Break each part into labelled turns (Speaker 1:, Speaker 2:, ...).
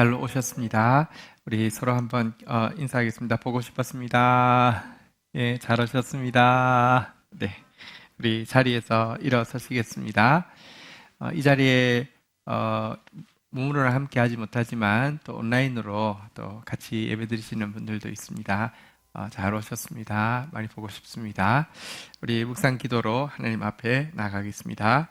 Speaker 1: 잘 오셨습니다. 우리 서로 한번 인사하겠습니다. 보고 싶었습니다. 예, 잘 오셨습니다. 네, 우리 자리에서 일어서시겠습니다. 이 자리에 몸으로는 함께 하지 못하지만 또 온라인으로 또 같이 예배드리시는 분들도 있습니다. 잘 오셨습니다. 많이 보고 싶습니다. 우리 묵상 기도로 하나님 앞에 나가겠습니다.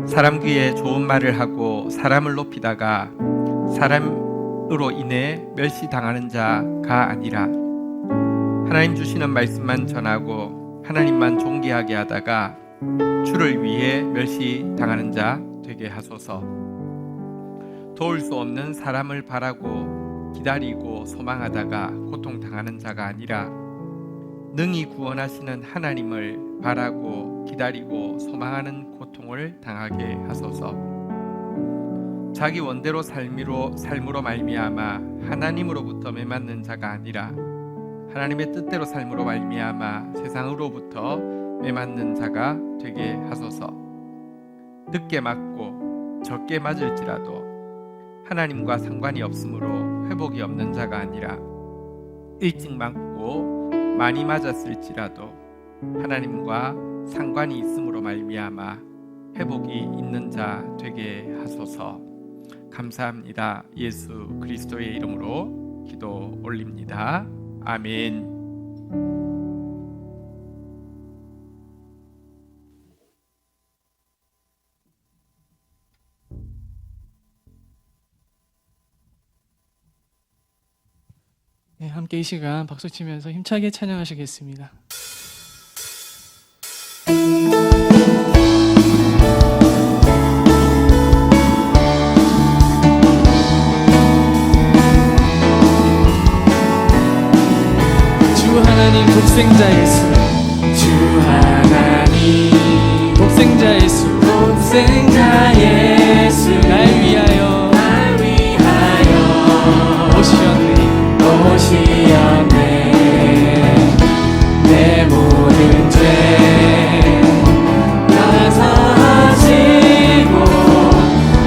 Speaker 1: 사람 귀에 좋은 말을 하고 사람을 높이다가 사람으로 인해 멸시당하는 자가 아니라 하나님 주시는 말씀만 전하고 하나님만 존귀하게 하다가 주를 위해 멸시당하는 자 되게 하소서. 도울 수 없는 사람을 바라고 기다리고 소망하다가 고통당하는 자가 아니라 능히 구원하시는 하나님을 바라고 기다리고 소망하는 고통을 당하게 하소서. 자기 원대로 삶으로 말미암아 하나님으로부터 매맞는 자가 아니라 하나님의 뜻대로 삶으로 말미암아 세상으로부터 매맞는 자가 되게 하소서. 늦게 맞고 적게 맞을지라도 하나님과 상관이 없으므로 회복이 없는 자가 아니라 일찍 맞고 많이 맞았을지라도 하나님과 상관이 있음으로 말미암아 회복이 있는 자 되게 하소서. 감사합니다. 예수 그리스도의 이름으로 기도 올립니다. 아멘.
Speaker 2: 네, 함께 이 시간 박수치면서 힘차게 찬양하시겠습니다. 주 하나님 독생자 예수, 주 하나님 독생자 예수, 독생자 예수 날 위하여 오시었네. 내 모든 죄 나서하시고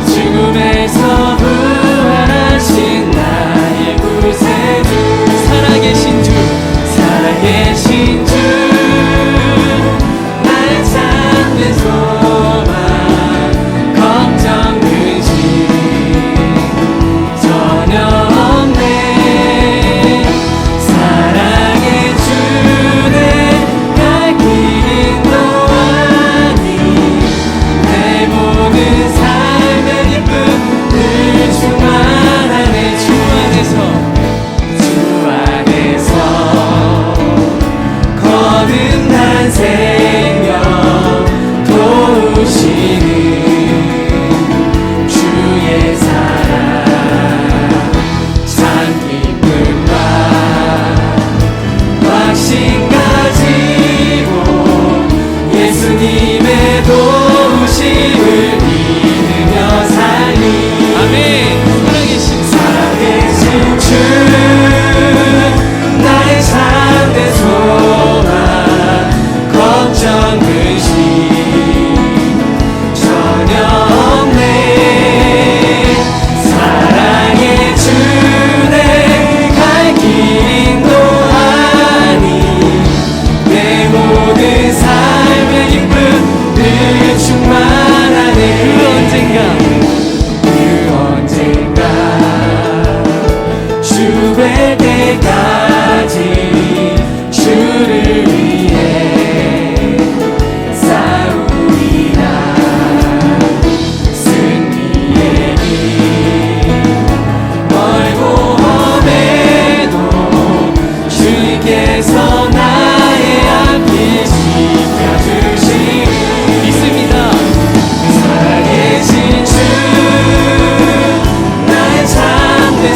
Speaker 2: 죽음에서 부활하신 나의 구세주, 살아계신 주 나의 참된 소망, 걱정 근심 전혀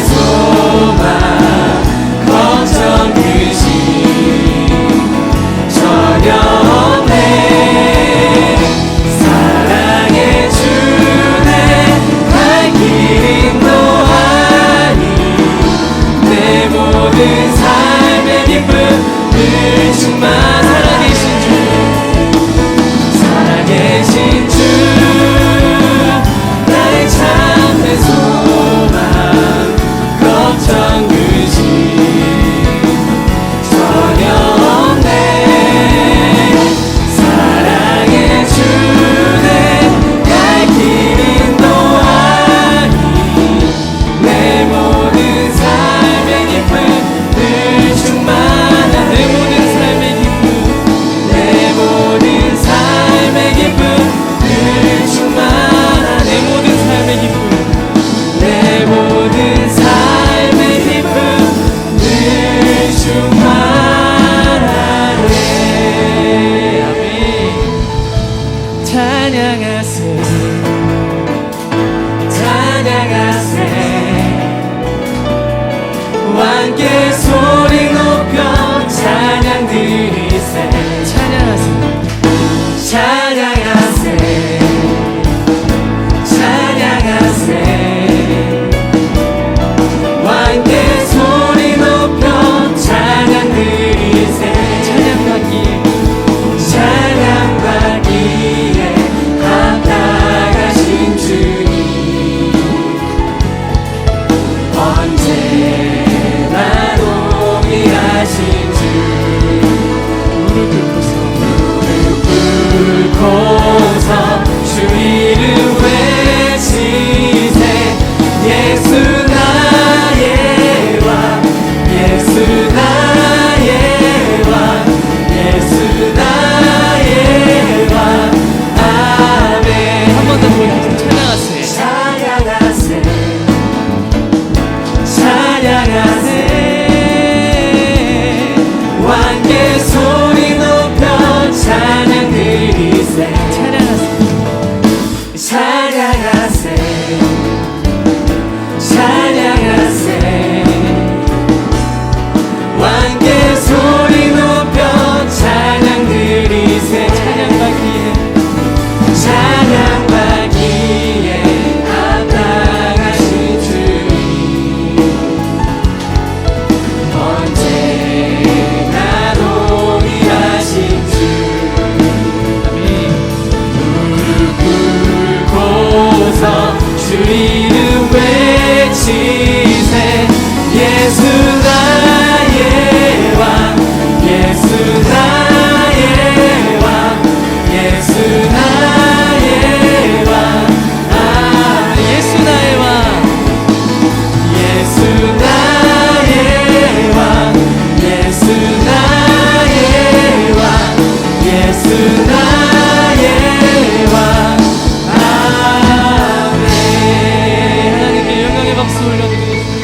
Speaker 2: 소망 걱정
Speaker 3: 삶의 기쁨을 충만 살아계신 주 나의 참된 소망 걱정 의심 전혀 없네 사랑의 주내 갈 길 인도하니 내 모든 삶의 기쁨을 충만한 내 모든 삶의 기쁨 내 모든 삶의 기쁨을 충만한 내 모든 삶의 기쁨 내 모든 삶의 기쁨을 충만하네 아멘 찬양하세 찬양하세 함께 소리 높여 찬양 드리세 찬양하세 찬양하세 찬양하세 함께 소리 높여 찬양 드리세 찬양받기에 합당하신 주님 언제나 동일하신 주 무릎을 꿇고서 주 이름 외치세 예수 나의 왕 예수 나의 왕 예수 나의 왕 아멘 한 번 더 찬양하세 찬양하세 찬양하세 함께 소리 높여 찬양 드리세 찬양하세 찬양하세 찬양하세 함께 소리 높여 찬양 드리세 찬양받기에 합당하신 주님 언제나 동일하신 주 무릎 꿇고서 주 이름 외치세 예수 나의 왕 예수 나의 왕 예수 나의 왕 아 예수 나의 왕 예수 나의 왕 예수 나의 왕 예수 나의 왕 아멘 하나님께 영광의 박수 올려드리겠습니다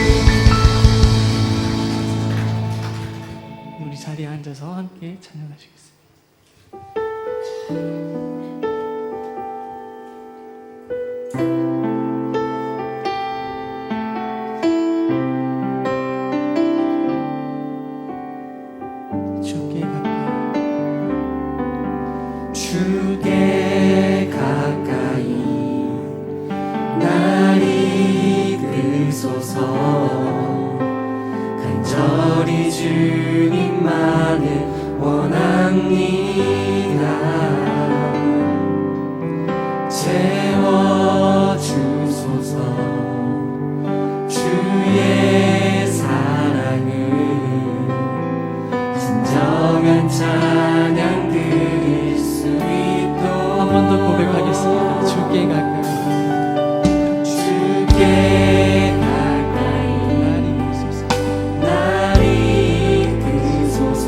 Speaker 2: 우리 자리에 앉아서 함께 찬양하시겠습니다. 주께 가까이
Speaker 3: 주께 가까이 날 이끄소서 간절히 주님만을 원합니다 채워주소서 주의 사랑을 진정한 찬양 드릴 수 있도록
Speaker 2: 한 번 더 고백하겠습니다. 주께 가까이
Speaker 3: 주께 가까이 날 이끄소서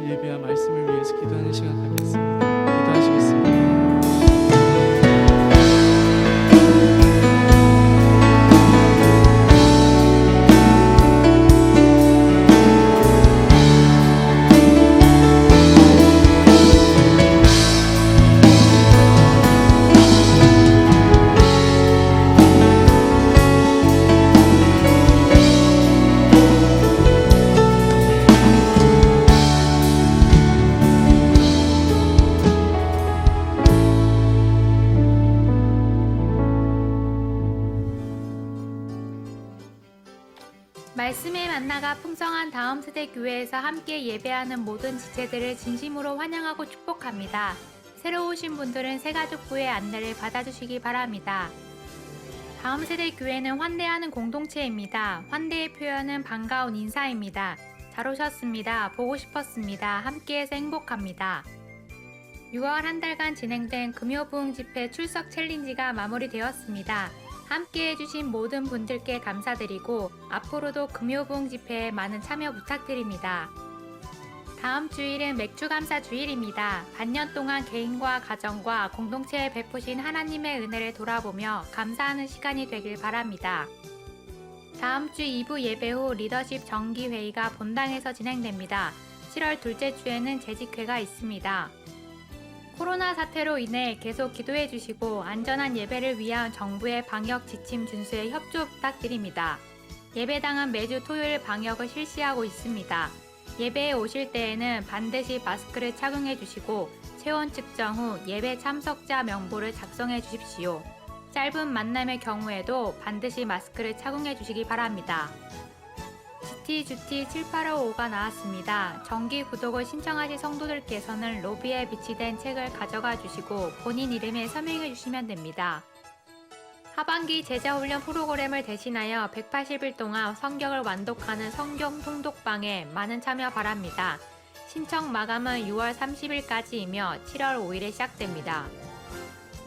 Speaker 2: 예배와 말씀을 위해서 기도하는 시간 갖겠습니다. 기도하시겠습니다.
Speaker 4: 말씀의 만나가 풍성한 다음 세대 교회에서 함께 예배하는 모든 지체들을 진심으로 환영하고 축복합니다. 새로 오신 분들은 새가족부의 안내를 받아주시기 바랍니다. 다음 세대 교회는 환대하는 공동체입니다. 환대의 표현은 반가운 인사입니다. 잘 오셨습니다. 보고 싶었습니다. 함께해서 행복합니다. 6월 한 달간 진행된 금요부흥 집회 출석 챌린지가 마무리되었습니다. 함께 해주신 모든 분들께 감사드리고 앞으로도 금요부흥 집회에 많은 참여 부탁드립니다. 다음 주일은 맥주감사 주일입니다. 반년 동안 개인과 가정과 공동체에 베푸신 하나님의 은혜를 돌아보며 감사하는 시간이 되길 바랍니다. 다음 주 2부 예배 후 리더십 정기회의가 본당에서 진행됩니다. 7월 둘째 주에는 재직회가 있습니다. 코로나 사태로 인해 계속 기도해 주시고 안전한 예배를 위한 정부의 방역 지침 준수에 협조 부탁드립니다. 예배당은 매주 토요일 방역을 실시하고 있습니다. 예배에 오실 때에는 반드시 마스크를 착용해 주시고 체온 측정 후 예배 참석자 명부를 작성해 주십시오. 짧은 만남의 경우에도 반드시 마스크를 착용해 주시기 바랍니다. GTGT 7855가 나왔습니다. 정기 구독을 신청하실 성도들께서는 로비에 비치된 책을 가져가 주시고 본인 이름에 서명해 주시면 됩니다. 하반기 제자훈련 프로그램을 대신하여 180일 동안 성경을 완독하는 성경 통독방에 많은 참여 바랍니다. 신청 마감은 6월 30일까지이며 7월 5일에 시작됩니다.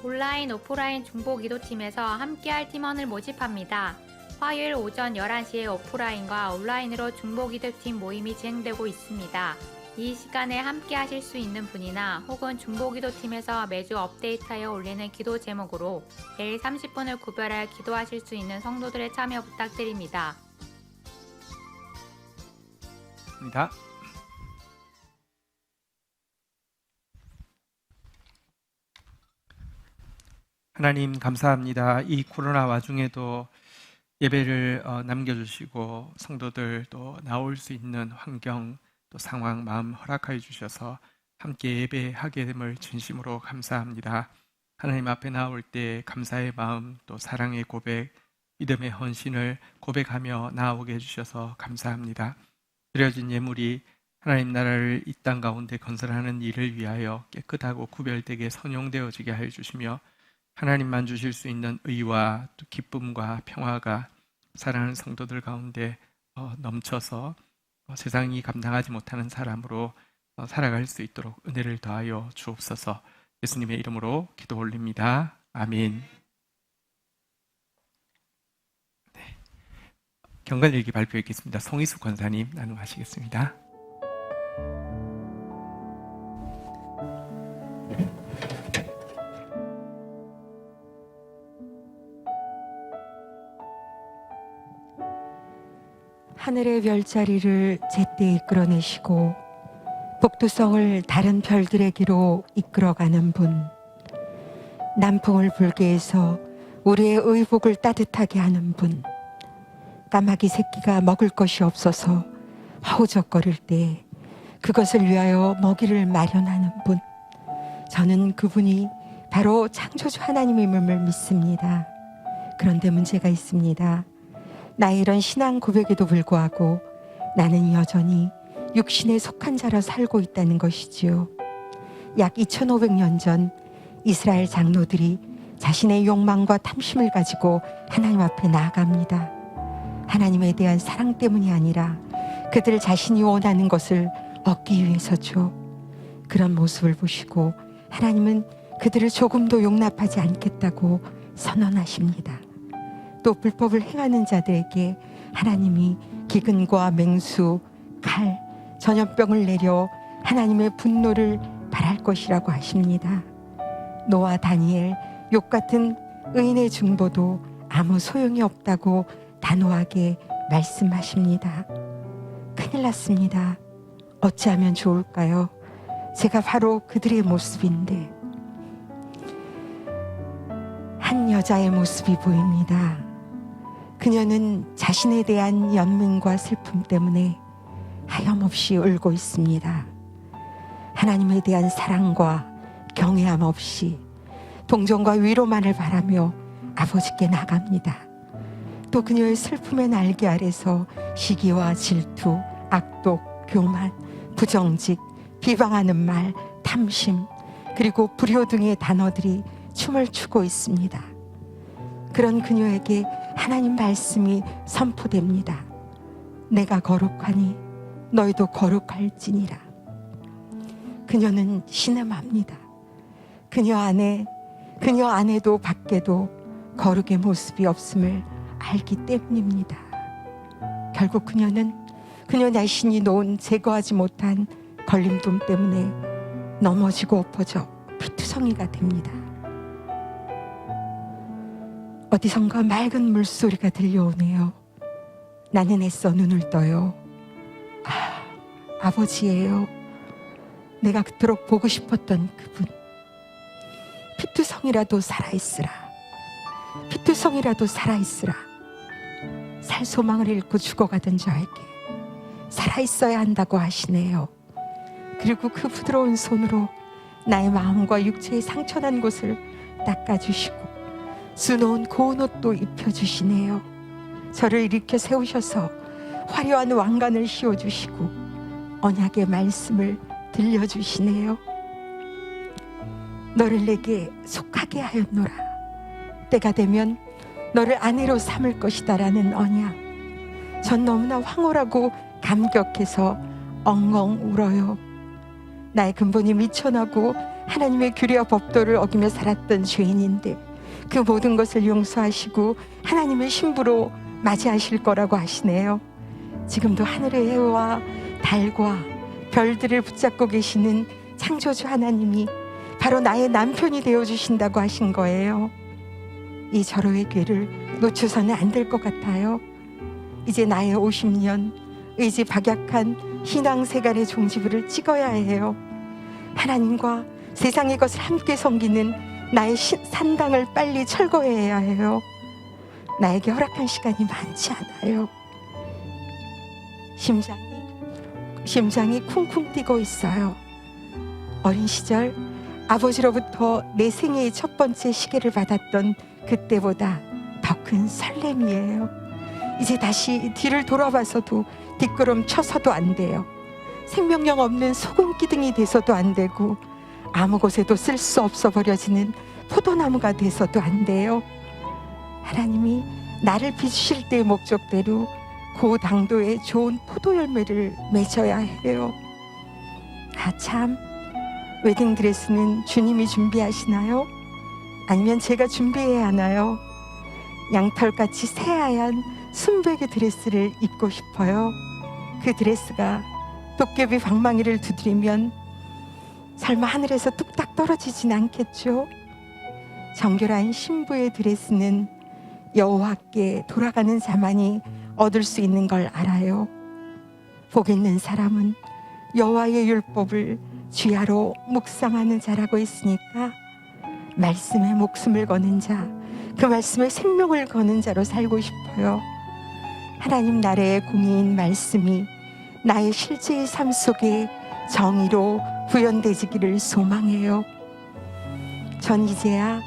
Speaker 4: 온라인, 오프라인 중보기도팀에서 함께할 팀원을 모집합니다. 화요일 오전 11시에 오프라인과 온라인으로 중보기도팀 모임이 진행되고 있습니다. 이 시간에 함께 하실 수 있는 분이나 혹은 중보기도팀에서 매주 업데이트하여 올리는 기도 제목으로 매일 30분을 구별하여 기도하실 수 있는 성도들의 참여 부탁드립니다.
Speaker 1: 입니다. 하나님 감사합니다. 이 코로나 와중에도 예배를 남겨주시고 성도들도 나올 수 있는 환경 또 상황 마음 허락하여 주셔서 함께 예배하게 됨을 진심으로 감사합니다. 하나님 앞에 나올 때 감사의 마음 또 사랑의 고백 믿음의 헌신을 고백하며 나오게 해주셔서 감사합니다. 드려진 예물이 하나님 나라를 이 땅 가운데 건설하는 일을 위하여 깨끗하고 구별되게 선용되어지게 하여 주시며 하나님만 주실 수 있는 의와 또 기쁨과 평화가 사랑하는 성도들 가운데 넘쳐서 세상이 감당하지 못하는 사람으로 살아갈 수 있도록 은혜를 더하여 주옵소서. 예수님의 이름으로 기도 올립니다. 아멘. 네. 경건일기 발표했겠습니다. 송희수 권사님 나눔하시겠습니다.
Speaker 5: 하늘의 별자리를 제때 이끌어내시고 북두성을 다른 별들에게로 이끌어가는 분, 남풍을 불게 해서 우리의 의복을 따뜻하게 하는 분, 까마귀 새끼가 먹을 것이 없어서 허우적거릴 때 그것을 위하여 먹이를 마련하는 분, 저는 그분이 바로 창조주 하나님임을 믿습니다. 그런데 문제가 있습니다. 나의 이런 신앙 고백에도 불구하고 나는 여전히 육신에 속한 자로 살고 있다는 것이지요. 약 2500년 전 이스라엘 장로들이 자신의 욕망과 탐심을 가지고 하나님 앞에 나아갑니다. 하나님에 대한 사랑 때문이 아니라 그들 자신이 원하는 것을 얻기 위해서죠. 그런 모습을 보시고 하나님은 그들을 조금도 용납하지 않겠다고 선언하십니다. 또 불법을 행하는 자들에게 하나님이 기근과 맹수, 칼, 전염병을 내려 하나님의 분노를 바랄 것이라고 하십니다. 노아, 다니엘, 욥 같은 의인의 중보도 아무 소용이 없다고 단호하게 말씀하십니다. 큰일 났습니다. 어찌하면 좋을까요? 제가 바로 그들의 모습인데 한 여자의 모습이 보입니다. 그녀는 자신에 대한 연민과 슬픔 때문에 하염없이 울고 있습니다. 하나님에 대한 사랑과 경외함 없이 동정과 위로만을 바라며 아버지께 나갑니다. 또 그녀의 슬픔의 날개 아래서 시기와 질투, 악독, 교만, 부정직, 비방하는 말, 탐심, 그리고 불효 등의 단어들이 춤을 추고 있습니다. 그런 그녀에게 하나님 말씀이 선포됩니다. 내가 거룩하니 너희도 거룩할지니라. 그녀는 신음합니다. 그녀 안에도 밖에도 거룩의 모습이 없음을 알기 때문입니다. 결국 그녀는 그녀 자신이 놓은 제거하지 못한 걸림돌 때문에 넘어지고 엎어져 피투성이가 됩니다. 어디선가 맑은 물소리가 들려오네요. 나는 애써 눈을 떠요. 아버지예요. 내가 그토록 보고 싶었던 그분. 피투성이라도 살아있으라. 피투성이라도 살아있으라. 살 소망을 잃고 죽어가던 저에게 살아있어야 한다고 하시네요. 그리고 그 부드러운 손으로 나의 마음과 육체의 상처난 곳을 닦아주시고 수놓은 고운 옷도 입혀주시네요. 저를 일으켜 세우셔서 화려한 왕관을 씌워주시고 언약의 말씀을 들려주시네요. 너를 내게 속하게 하였노라. 때가 되면 너를 아내로 삼을 것이다 라는 언약. 전 너무나 황홀하고 감격해서 엉엉 울어요. 나의 근본이 미천하고 하나님의 규례와 법도를 어기며 살았던 죄인인데 그 모든 것을 용서하시고 하나님의 신부로 맞이하실 거라고 하시네요. 지금도 하늘의 해와 달과 별들을 붙잡고 계시는 창조주 하나님이 바로 나의 남편이 되어주신다고 하신 거예요. 이 절호의 기회를 놓쳐서는 안 될 것 같아요. 이제 나의 50년 의지 박약한 신앙생활의 종지부를 찍어야 해요. 하나님과 세상의 것을 함께 섬기는 나의 산당을 빨리 철거해야 해요. 나에게 허락한 시간이 많지 않아요. 심장이 쿵쿵 뛰고 있어요. 어린 시절 아버지로부터 내 생애의 첫 번째 시계를 받았던 그때보다 더 큰 설렘이에요. 이제 다시 뒤를 돌아봐서도 뒷걸음 쳐서도 안 돼요. 생명력 없는 소금 기둥이 돼서도 안 되고 아무 곳에도 쓸 수 없어 버려지는 포도나무가 돼서도 안 돼요. 하나님이 나를 빚으실 때의 목적대로 고당도의 좋은 포도 열매를 맺어야 해요. 참, 웨딩드레스는 주님이 준비하시나요? 아니면 제가 준비해야 하나요? 양털같이 새하얀 순백의 드레스를 입고 싶어요. 그 드레스가 도깨비 방망이를 두드리면 설마 하늘에서 뚝딱 떨어지진 않겠죠? 정결한 신부의 드레스는 여호와께 돌아가는 자만이 얻을 수 있는 걸 알아요. 복 있는 사람은 여호와의 율법을 주야로 묵상하는 자라고 했으니까 말씀에 목숨을 거는 자, 그 말씀에 생명을 거는 자로 살고 싶어요. 하나님 나라의 공의인 말씀이 나의 실제의 삶 속에 정의로 구현되지기를 소망해요. 전 이제야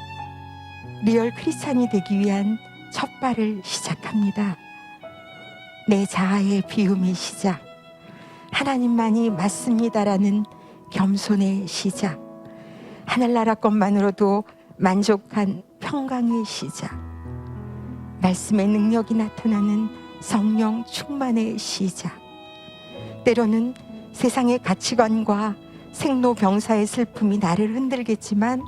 Speaker 5: 리얼 크리스찬이 되기 위한 첫 발을 시작합니다. 내 자아의 비움의 시작, 하나님만이 맞습니다라는 겸손의 시작, 하늘나라 것만으로도 만족한 평강의 시작, 말씀의 능력이 나타나는 성령 충만의 시작. 때로는 세상의 가치관과 생로병사의 슬픔이 나를 흔들겠지만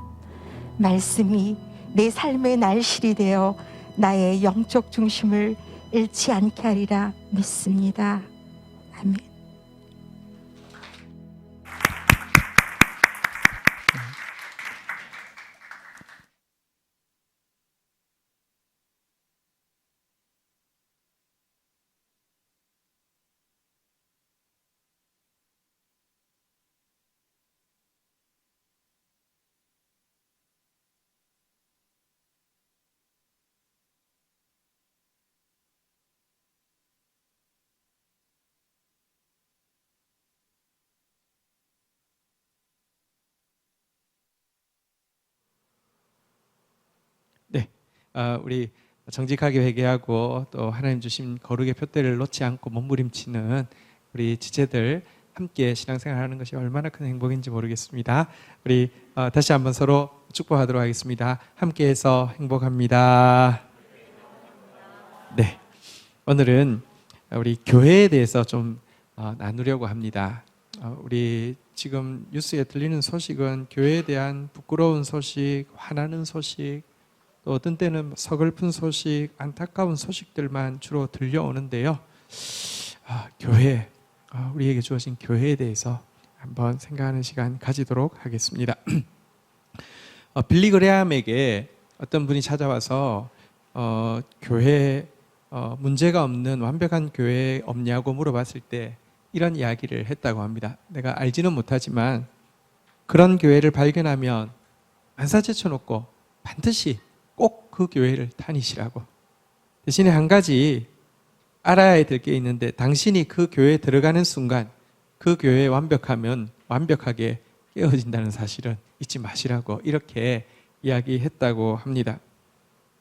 Speaker 5: 말씀이 내 삶의 날실이 되어 나의 영적 중심을 잃지 않게 하리라 믿습니다. 아멘.
Speaker 1: 우리 정직하게 회개하고 또 하나님 주신 거룩의 표대를 놓지 않고 몸부림치는 우리 지체들 함께 신앙생활하는 것이 얼마나 큰 행복인지 모르겠습니다. 우리 다시 한번 서로 축복하도록 하겠습니다. 함께해서 행복합니다. 네, 오늘은 우리 교회에 대해서 좀 나누려고 합니다. 우리 지금 뉴스에 들리는 소식은 교회에 대한 부끄러운 소식, 화나는 소식, 또 어떤 때는 서글픈 소식, 안타까운 소식들만 주로 들려오는데요. 교회, 우리에게 주어진 교회에 대해서 한번 생각하는 시간 가지도록 하겠습니다. 빌리 그레함에게 어떤 분이 찾아와서 교회 문제가 없는 완벽한 교회 없냐고 물어봤을 때 이런 이야기를 했다고 합니다. 내가 알지는 못하지만 그런 교회를 발견하면 안사 제쳐놓고 반드시 꼭 그 교회를 다니시라고. 대신에 한 가지 알아야 될 게 있는데 당신이 그 교회에 들어가는 순간 그 교회에 완벽하면 완벽하게 깨어진다는 사실은 잊지 마시라고 이렇게 이야기했다고 합니다.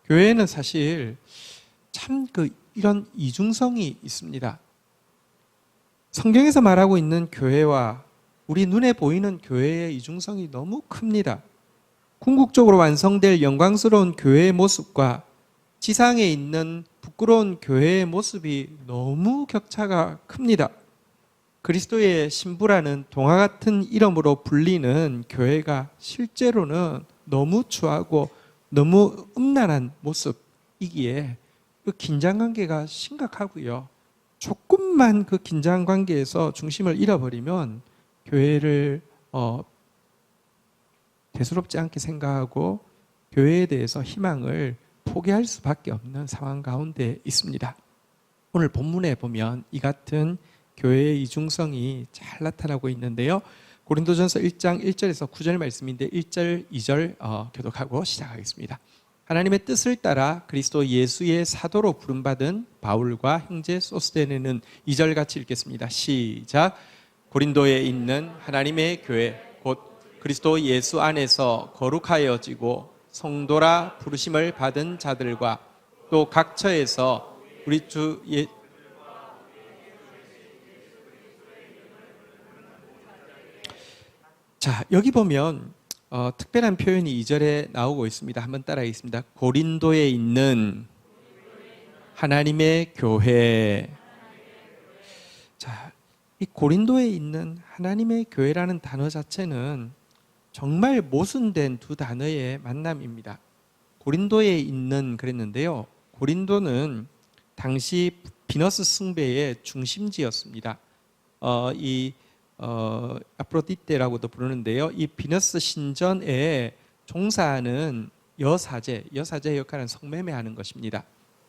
Speaker 1: 교회는 사실 참 이런 이중성이 있습니다. 성경에서 말하고 있는 교회와 우리 눈에 보이는 교회의 이중성이 너무 큽니다. 궁극적으로 완성될 영광스러운 교회의 모습과 지상에 있는 부끄러운 교회의 모습이 너무 격차가 큽니다. 그리스도의 신부라는 동화 같은 이름으로 불리는 교회가 실제로는 너무 추하고 너무 음란한 모습이기에 그 긴장관계가 심각하고요. 조금만 그 긴장관계에서 중심을 잃어버리면 교회를 대수롭지 않게 생각하고 교회에 대해서 희망을 포기할 수밖에 없는 상황 가운데 있습니다. 오늘 본문에 보면 이 같은 교회의 이중성이 잘 나타나고 있는데요. 고린도전서 1장 1절에서 9절 말씀인데 1절, 2절 교독하고 시작하겠습니다. 하나님의 뜻을 따라 그리스도 예수의 사도로 부름받은 바울과 형제 소스데네는 2절 같이 읽겠습니다. 시작. 고린도에 있는 하나님의 교회 곧 그리스도 예수 안에서 거룩하여지고 성도라 부르심을 받은 자들과 또 각 처에서 우리 주 자, 여기 보면 특별한 표현이 2절에 나오고 있습니다. 한번 따라하겠습니다. 고린도에 있는 하나님의 교회. 자, 이 고린도에 있는 하나님의 교회라는 단어 자체는 정말 모순된 두 단어의 만남입니다. 고린도에 있는 그랬는데요. 고린도는 당시 비너스 숭배의 중심지였습니다. 아프로디테라고도 부르는데요. 이 비너스 신전에 종사하는 여사제의 역할은 성매매하는 것입니다.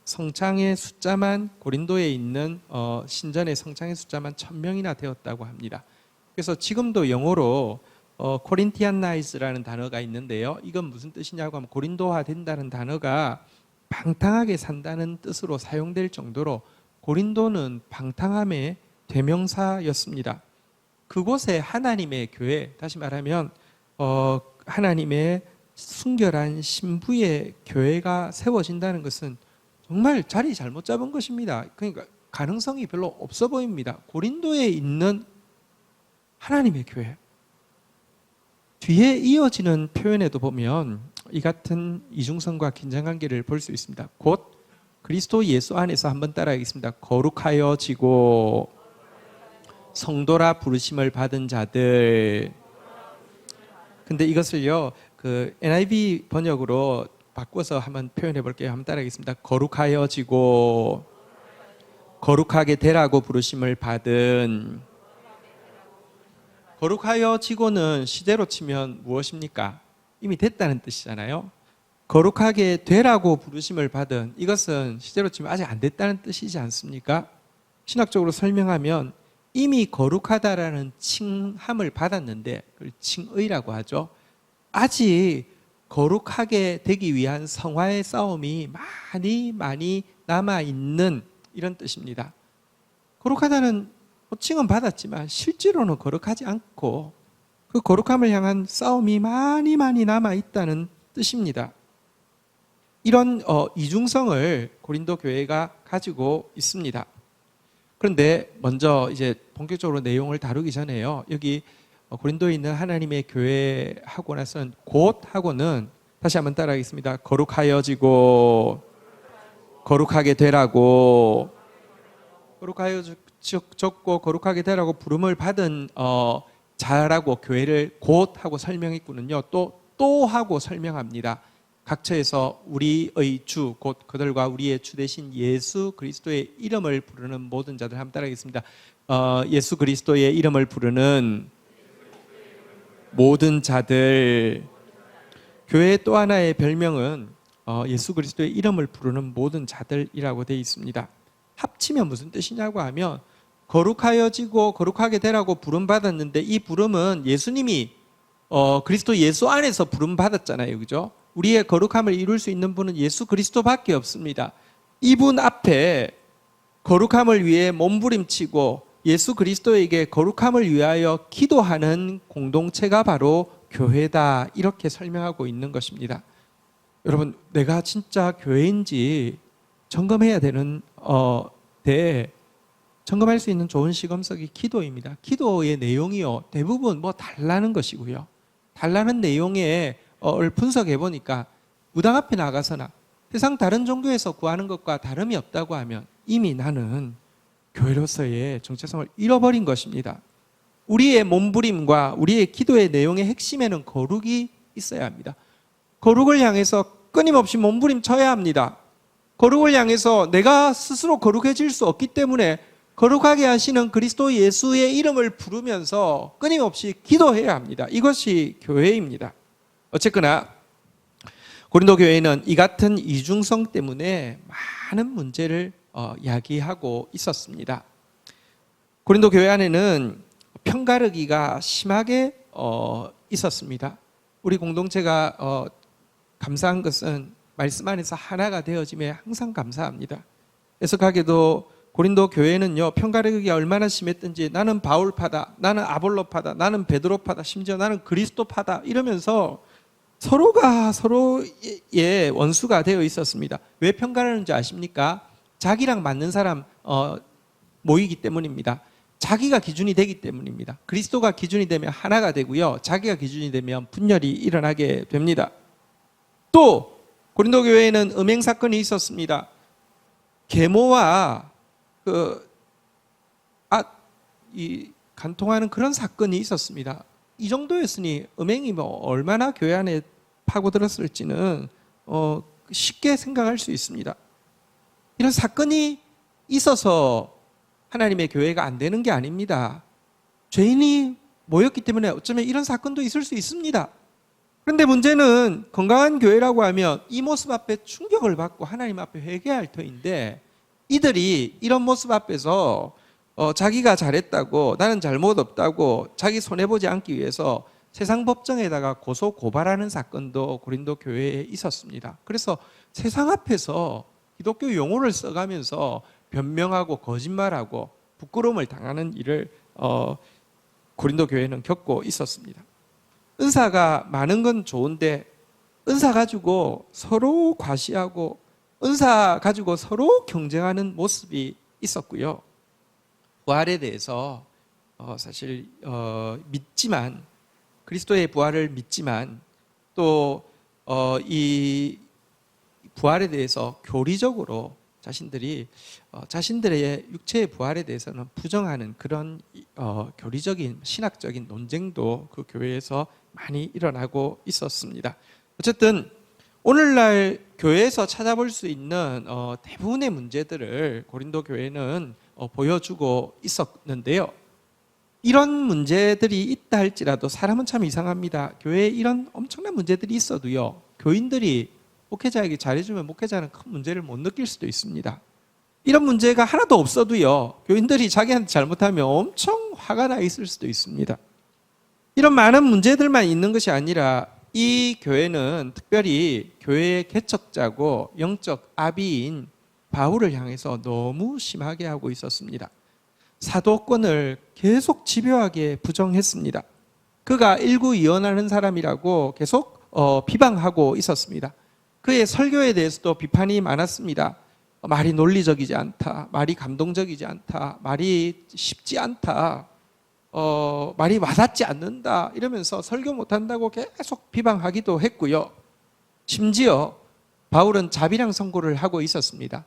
Speaker 1: 성창의 숫자만 고린도에 있는 신전의 성창의 숫자만 1000명이나 되었다고 합니다. 그래서 지금도 영어로 코린티안나이즈라는 단어가 있는데요. 이건 무슨 뜻이냐고 하면 고린도화 된다는 단어가 방탕하게 산다는 뜻으로 사용될 정도로 고린도는 방탕함의 대명사였습니다. 그곳에 하나님의 교회, 다시 말하면 하나님의 순결한 신부의 교회가 세워진다는 것은 정말 자리 잘못 잡은 것입니다. 그러니까 가능성이 별로 없어 보입니다. 고린도에 있는 하나님의 교회. 뒤에 이어지는 표현에도 보면 이 같은 이중성과 긴장관계를 볼 수 있습니다. 곧 그리스도 예수 안에서 한번 따라하겠습니다. 거룩하여지고 성도라 부르심을 받은 자들. 근데 이것을요, 그 NIV 번역으로 바꿔서 한번 표현해 볼게요. 한번 따라하겠습니다. 거룩하여지고 거룩하게 되라고 부르심을 받은. 거룩하여지고는 시대로 치면 무엇입니까? 이미 됐다는 뜻이잖아요. 거룩하게 되라고 부르심을 받은, 이것은 시대로 치면 아직 안 됐다는 뜻이지 않습니까? 신학적으로 설명하면 이미 거룩하다라는 칭함을 받았는데 그걸 칭의라고 하죠. 아직 거룩하게 되기 위한 성화의 싸움이 많이 남아있는 이런 뜻입니다. 거룩하다는 호칭은 받았지만 실제로는 거룩하지 않고 그 거룩함을 향한 싸움이 많이 남아있다는 뜻입니다. 이런 이중성을 고린도 교회가 가지고 있습니다. 그런데 먼저 이제 본격적으로 내용을 다루기 전에요. 여기 고린도에 있는 하나님의 교회 하고 나서는 곧 하고는 다시 한번 따라하겠습니다. 거룩하여지고 거룩하게 되라고, 거룩하여졌고 거룩하게 되라고 부름을 받은 자라고 교회를 곧 하고 설명했군요. 또 하고 설명합니다. 각처에서 우리의 주, 곧 그들과 우리의 주 되신 예수 그리스도의 이름을 부르는 모든 자들, 한번 따라하겠습니다. 예수 그리스도의 이름을 부르는 모든 자들. 교회의 또 하나의 별명은 예수 그리스도의 이름을 부르는 모든 자들이라고 되어 있습니다. 합치면 무슨 뜻이냐고 하면 거룩하여지고 거룩하게 되라고 부름받았는데, 이 부름은 예수님이 그리스도 예수 안에서 부름받았잖아요. 그죠? 우리의 거룩함을 이룰 수 있는 분은 예수 그리스도밖에 없습니다. 이분 앞에 거룩함을 위해 몸부림치고 예수 그리스도에게 거룩함을 위하여 기도하는 공동체가 바로 교회다, 이렇게 설명하고 있는 것입니다. 여러분, 내가 진짜 교회인지 점검해야 되는 점검할 수 있는 좋은 시검석이 기도입니다. 기도의 내용이요, 대부분 달라는 것이고요. 달라는 내용을 분석해 보니까 무당 앞에 나가서나 세상 다른 종교에서 구하는 것과 다름이 없다고 하면 이미 나는 교회로서의 정체성을 잃어버린 것입니다. 우리의 몸부림과 우리의 기도의 내용의 핵심에는 거룩이 있어야 합니다. 거룩을 향해서 끊임없이 몸부림쳐야 합니다. 거룩을 향해서 내가 스스로 거룩해질 수 없기 때문에 거룩하게 하시는 그리스도 예수의 이름을 부르면서 끊임없이 기도해야 합니다. 이것이 교회입니다. 어쨌거나 고린도 교회는 이 같은 이중성 때문에 많은 문제를 야기하고 있었습니다. 고린도 교회 안에는 편가르기가 심하게 있었습니다. 우리 공동체가 감사한 것은 말씀 안에서 하나가 되어짐에 항상 감사합니다. 애석하게도 고린도 교회는요, 편가르기가 얼마나 심했든지 나는 바울파다, 나는 아볼로파다, 나는 베드로파다, 심지어 나는 그리스도파다 이러면서 서로가 서로의 원수가 되어 있었습니다. 왜 편가르는지 아십니까? 자기랑 맞는 사람 모이기 때문입니다. 자기가 기준이 되기 때문입니다. 그리스도가 기준이 되면 하나가 되고요, 자기가 기준이 되면 분열이 일어나게 됩니다. 또 고린도 교회에는 음행 사건이 있었습니다. 계모와 간통하는 그런 사건이 있었습니다. 이 정도였으니 음행이 얼마나 교회 안에 파고들었을지는 쉽게 생각할 수 있습니다. 이런 사건이 있어서 하나님의 교회가 안 되는 게 아닙니다. 죄인이 모였기 때문에 어쩌면 이런 사건도 있을 수 있습니다. 그런데 문제는 건강한 교회라고 하면 이 모습 앞에 충격을 받고 하나님 앞에 회개할 터인데, 이들이 이런 모습 앞에서 자기가 잘했다고, 나는 잘못 없다고 자기 손해보지 않기 위해서 세상 법정에다가 고소 고발하는 사건도 고린도 교회에 있었습니다. 그래서 세상 앞에서 기독교 용어를 써가면서 변명하고 거짓말하고 부끄러움을 당하는 일을 고린도 교회는 겪고 있었습니다. 은사가 많은 건 좋은데 은사 가지고 서로 과시하고 은사 가지고 서로 경쟁하는 모습이 있었고요. 부활에 대해서 사실 믿지만, 그리스도의 부활을 믿지만 또 이 부활에 대해서 교리적으로 자신들의 육체의 부활에 대해서는 부정하는 그런 교리적인 신학적인 논쟁도 그 교회에서 많이 일어나고 있었습니다. 어쨌든 오늘날 교회에서 찾아볼 수 있는 대부분의 문제들을 고린도 교회는 보여주고 있었는데요. 이런 문제들이 있다 할지라도 사람은 참 이상합니다. 교회에 이런 엄청난 문제들이 있어도요, 교인들이 목회자에게 잘해주면 목회자는 큰 문제를 못 느낄 수도 있습니다. 이런 문제가 하나도 없어도요, 교인들이 자기한테 잘못하면 엄청 화가 나 있을 수도 있습니다. 이런 많은 문제들만 있는 것이 아니라 이 교회는 특별히 교회의 개척자고 영적 아비인 바울을 향해서 너무 심하게 하고 있었습니다. 사도권을 계속 집요하게 부정했습니다. 그가 일구이연하는 사람이라고 계속 비방하고 있었습니다. 그의 설교에 대해서도 비판이 많았습니다. 말이 논리적이지 않다, 말이 감동적이지 않다, 말이 쉽지 않다, 말이 와닿지 않는다 이러면서 설교 못한다고 계속 비방하기도 했고요. 심지어 바울은 자비랑 선고를 하고 있었습니다.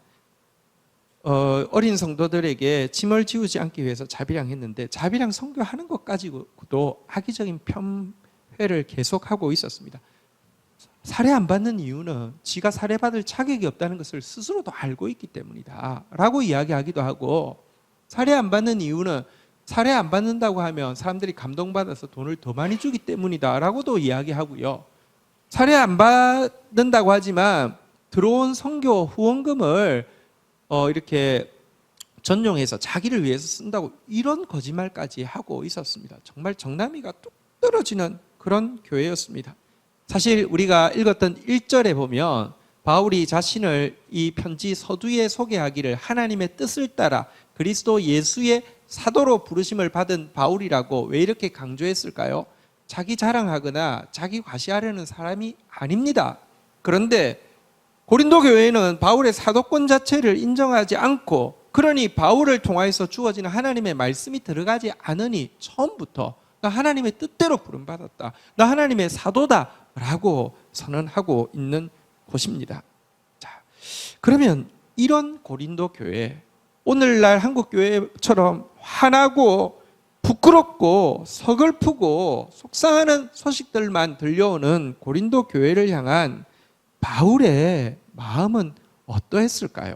Speaker 1: 어린 성도들에게 짐을 지우지 않기 위해서 자비랑 했는데 자비랑 선교하는 것 가지고도 악의적인 편회를 계속하고 있었습니다. 살해 안 받는 이유는 지가 살해받을 자격이 없다는 것을 스스로도 알고 있기 때문이다 라고 이야기하기도 하고, 살해 안 받는 이유는 살해 안 받는다고 하면 사람들이 감동받아서 돈을 더 많이 주기 때문이다 라고도 이야기하고요. 살해 안 받는다고 하지만 들어온 선교 후원금을 이렇게 전용해서 자기를 위해서 쓴다고, 이런 거짓말까지 하고 있었습니다. 정말 정남이가 뚝 떨어지는 그런 교회였습니다. 사실 우리가 읽었던 1절에 보면 바울이 자신을 이 편지 서두에 소개하기를 하나님의 뜻을 따라 그리스도 예수의 사도로 부르심을 받은 바울이라고 왜 이렇게 강조했을까요? 자기 자랑하거나 자기 과시하려는 사람이 아닙니다. 그런데 고린도 교회는 바울의 사도권 자체를 인정하지 않고, 그러니 바울을 통하여서 주어지는 하나님의 말씀이 들어가지 않으니 처음부터 나 하나님의 뜻대로 부름받았다, 나 하나님의 사도다 라고 선언하고 있는 곳입니다. 자, 그러면 이런 고린도 교회, 오늘날 한국 교회처럼 화나고 부끄럽고 서글프고 속상하는 소식들만 들려오는 고린도 교회를 향한 바울의 마음은 어떠했을까요?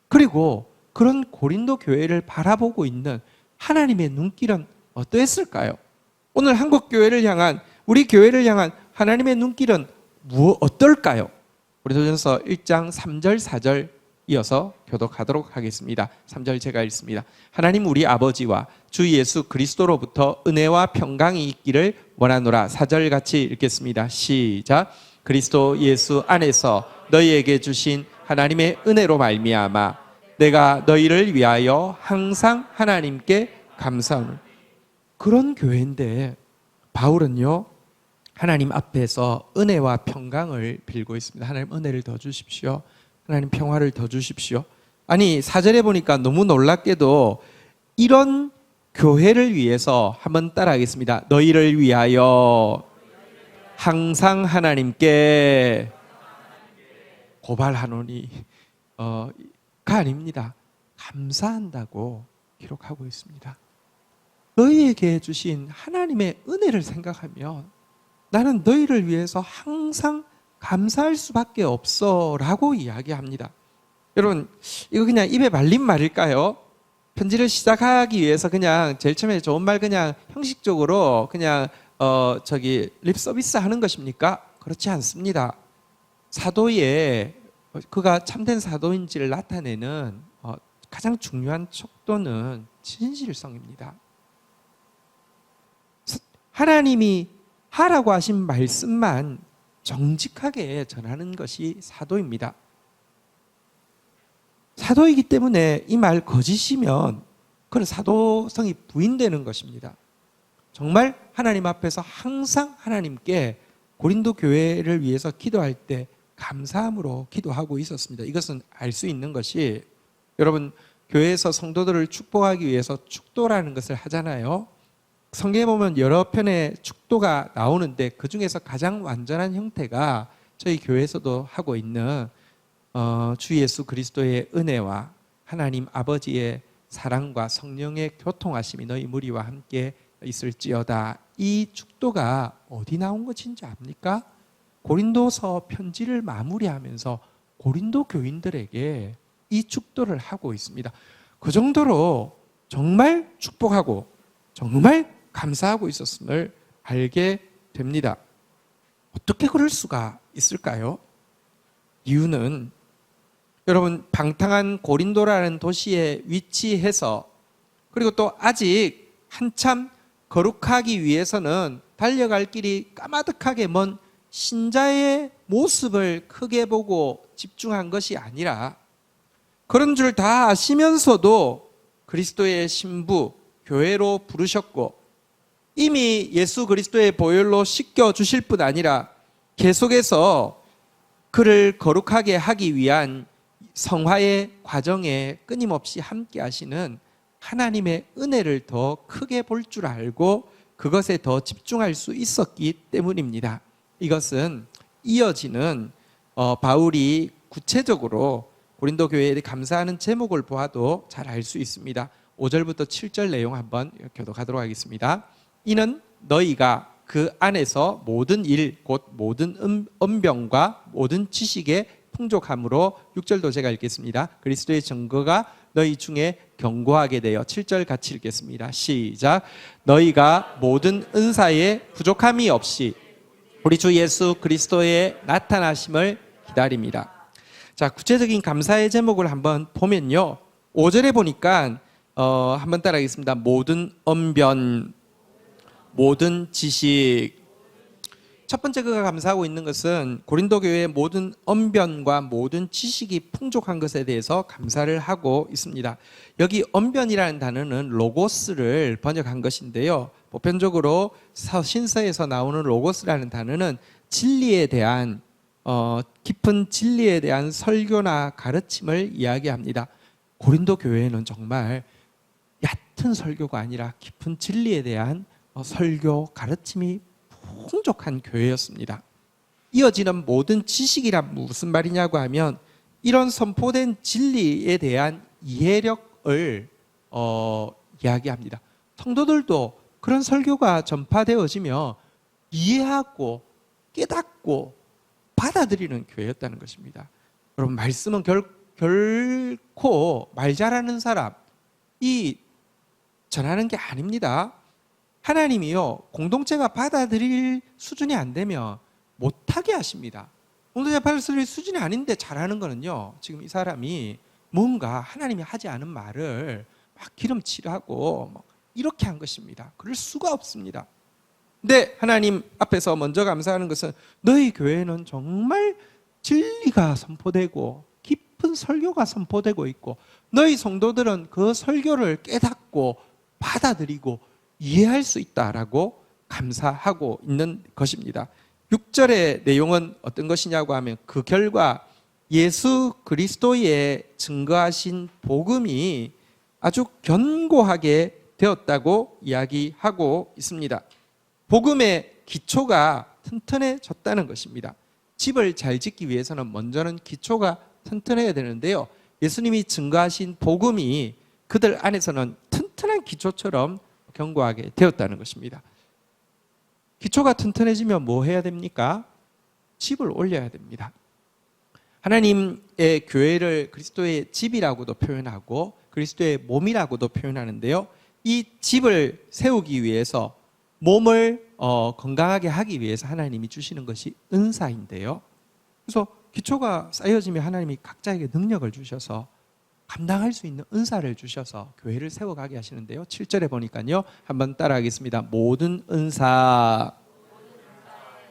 Speaker 1: 그리고 그런 고린도 교회를 바라보고 있는 하나님의 눈길은 어떠했을까요? 오늘 한국 교회를 향한, 우리 교회를 향한 하나님의 눈길은 어떨까요? 고린도전서 1장 3절 4절 이어서 교독하도록 하겠습니다. 3절 제가 읽습니다. 하나님 우리 아버지와 주 예수 그리스도로부터 은혜와 평강이 있기를 원하노라. 4절 같이 읽겠습니다. 시작. 그리스도 예수 안에서 너희에게 주신 하나님의 은혜로 말미암아 내가 너희를 위하여 항상 하나님께 감사하노라. 그런 교회인데 바울은요, 하나님 앞에서 은혜와 평강을 빌고 있습니다. 하나님 은혜를 더 주십시오. 하나님 평화를 더 주십시오. 아니 4절에 보니까 너무 놀랍게도 이런 교회를 위해서 한번 따라하겠습니다. 너희를 위하여 항상 하나님께 고발하노니 가 아닙니다. 감사한다고 기록하고 있습니다. 너희에게 주신 하나님의 은혜를 생각하면 나는 너희를 위해서 항상 감사할 수밖에 없어 라고 이야기합니다. 여러분, 이거 그냥 입에 말린 말일까요? 편지를 시작하기 위해서 그냥 제일 처음에 좋은 말 그냥 형식적으로 그냥 립 서비스 하는 것입니까? 그렇지 않습니다. 사도의, 그가 참된 사도인지를 나타내는 가장 중요한 척도는 진실성입니다. 하나님이 하라고 하신 말씀만 정직하게 전하는 것이 사도입니다. 사도이기 때문에 이 말 거짓이면 그런 사도성이 부인되는 것입니다. 정말 하나님 앞에서 항상 하나님께 고린도 교회를 위해서 기도할 때 감사함으로 기도하고 있었습니다. 이것은 알 수 있는 것이, 여러분 교회에서 성도들을 축복하기 위해서 축도라는 것을 하잖아요. 성경에 보면 여러 편의 축도가 나오는데 그 중에서 가장 완전한 형태가 저희 교회에서도 하고 있는 주 예수 그리스도의 은혜와 하나님 아버지의 사랑과 성령의 교통하심이 너희 무리와 함께 있을지어다. 이 축도가 어디 나온 것인지 압니까? 고린도서 편지를 마무리하면서 고린도 교인들에게 이 축도를 하고 있습니다. 그 정도로 정말 축복하고 정말 감사하고 있었음을 알게 됩니다. 어떻게 그럴 수가 있을까요? 이유는 여러분, 방탕한 고린도라는 도시에 위치해서, 그리고 또 아직 한참 거룩하기 위해서는 달려갈 길이 까마득하게 먼 신자의 모습을 크게 보고 집중한 것이 아니라, 그런 줄 다 아시면서도 그리스도의 신부 교회로 부르셨고 이미 예수 그리스도의 보혈로 씻겨 주실 뿐 아니라 계속해서 그를 거룩하게 하기 위한 성화의 과정에 끊임없이 함께 하시는 하나님의 은혜를 더 크게 볼 줄 알고 그것에 더 집중할 수 있었기 때문입니다. 이것은 이어지는 바울이 구체적으로 고린도 교회에 감사하는 제목을 보아도 잘 알 수 있습니다. 5절부터 7절 내용 한번 교독하도록 하겠습니다. 이는 너희가 그 안에서 모든 일 곧 모든 언변과 모든 지식에 풍족함으로 6절도 제가 읽겠습니다. 그리스도의 증거가 너희 중에 견고하게 되어 7절 같이 읽겠습니다. 시작. 너희가 모든 은사에 부족함이 없이 우리 주 예수 그리스도의 나타나심을 기다립니다. 자, 구체적인 감사의 제목을 한번 보면요. 5절에 보니까 한번 따라하겠습니다. 모든 언변, 모든 지식. 첫 번째 그가 감사하고 있는 것은 고린도 교회의 모든 언변과 모든 지식이 풍족한 것에 대해서 감사를 하고 있습니다. 여기 언변이라는 단어는 로고스를 번역한 것인데요. 보편적으로 신서에서 나오는 로고스라는 단어는 진리에 대한 깊은 진리에 대한 설교나 가르침을 이야기합니다. 고린도 교회는 정말 얕은 설교가 아니라 깊은 진리에 대한 설교, 가르침이 풍족한 교회였습니다. 이어지는 모든 지식이란 무슨 말이냐고 하면 이런 선포된 진리에 대한 이해력을 이야기합니다. 성도들도 그런 설교가 전파되어지며 이해하고 깨닫고 받아들이는 교회였다는 것입니다. 여러분, 말씀은 결코 말 잘하는 사람이 전하는 게 아닙니다. 하나님이요, 공동체가 받아들일 수준이 안 되면 못하게 하십니다. 공동체가 받아들일 수준이 아닌데 잘하는 거는요, 지금 이 사람이 뭔가 하나님이 하지 않은 말을 막 기름칠하고 이렇게 한 것입니다. 그럴 수가 없습니다. 근데 하나님 앞에서 먼저 감사하는 것은 너희 교회는 정말 진리가 선포되고 깊은 설교가 선포되고 있고 너희 성도들은 그 설교를 깨닫고 받아들이고 이해할 수 있다라고 감사하고 있는 것입니다. 6절의 내용은 어떤 것이냐고 하면 그 결과 예수 그리스도의 증거하신 복음이 아주 견고하게 되었다고 이야기하고 있습니다. 복음의 기초가 튼튼해졌다는 것입니다. 집을 잘 짓기 위해서는 먼저는 기초가 튼튼해야 되는데요. 예수님이 증거하신 복음이 그들 안에서는 튼튼한 기초처럼 견고하게 되었다는 것입니다. 기초가 튼튼해지면 뭐 해야 됩니까? 집을 올려야 됩니다. 하나님의 교회를 그리스도의 집이라고도 표현하고 그리스도의 몸이라고도 표현하는데요. 이 집을 세우기 위해서 몸을 건강하게 하기 위해서 하나님이 주시는 것이 은사인데요. 그래서 기초가 쌓여지면 하나님이 각자에게 능력을 주셔서 감당할 수 있는 은사를 주셔서 교회를 세워가게 하시는데요. 7절에 보니까요. 한번 따라하겠습니다. 모든 은사.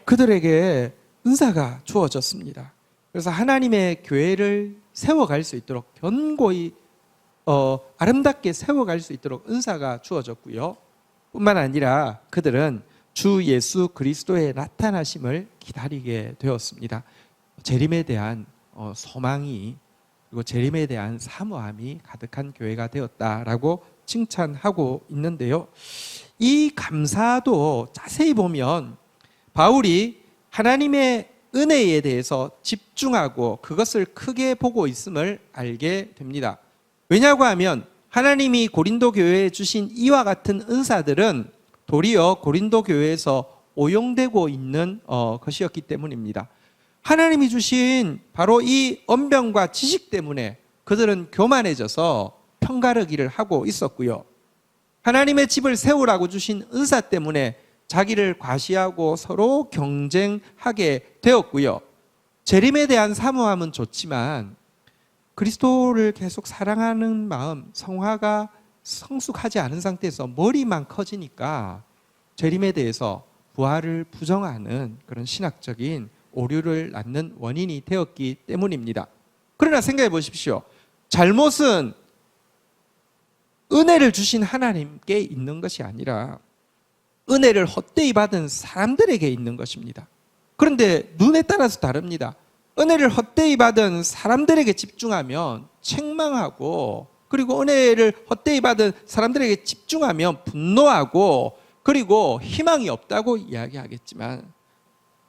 Speaker 1: 그들에게 은사가 주어졌습니다. 그래서 하나님의 교회를 세워갈 수 있도록 견고히 아름답게 세워갈 수 있도록 은사가 주어졌고요. 뿐만 아니라 그들은 주 예수 그리스도의 나타나심을 기다리게 되었습니다. 재림에 대한 소망이 그리고 재림에 대한 사모함이 가득한 교회가 되었다라고 칭찬하고 있는데요. 이 감사도 자세히 보면 바울이 하나님의 은혜에 대해서 집중하고 그것을 크게 보고 있음을 알게 됩니다. 왜냐고 하면 하나님이 고린도 교회에 주신 이와 같은 은사들은 도리어 고린도 교회에서 오용되고 있는 것이었기 때문입니다. 하나님이 주신 바로 이 언변과 지식 때문에 그들은 교만해져서 편가르기를 하고 있었고요. 하나님의 집을 세우라고 주신 은사 때문에 자기를 과시하고 서로 경쟁하게 되었고요. 재림에 대한 사모함은 좋지만 그리스도를 계속 사랑하는 마음, 성화가 성숙하지 않은 상태에서 머리만 커지니까 재림에 대해서 부활을 부정하는 그런 신학적인 오류를 낳는 원인이 되었기 때문입니다. 그러나 생각해 보십시오. 잘못은 은혜를 주신 하나님께 있는 것이 아니라 은혜를 헛되이 받은 사람들에게 있는 것입니다. 그런데 눈에 따라서 다릅니다. 은혜를 헛되이 받은 사람들에게 집중하면 책망하고, 그리고 은혜를 헛되이 받은 사람들에게 집중하면 분노하고, 그리고 희망이 없다고 이야기하겠지만,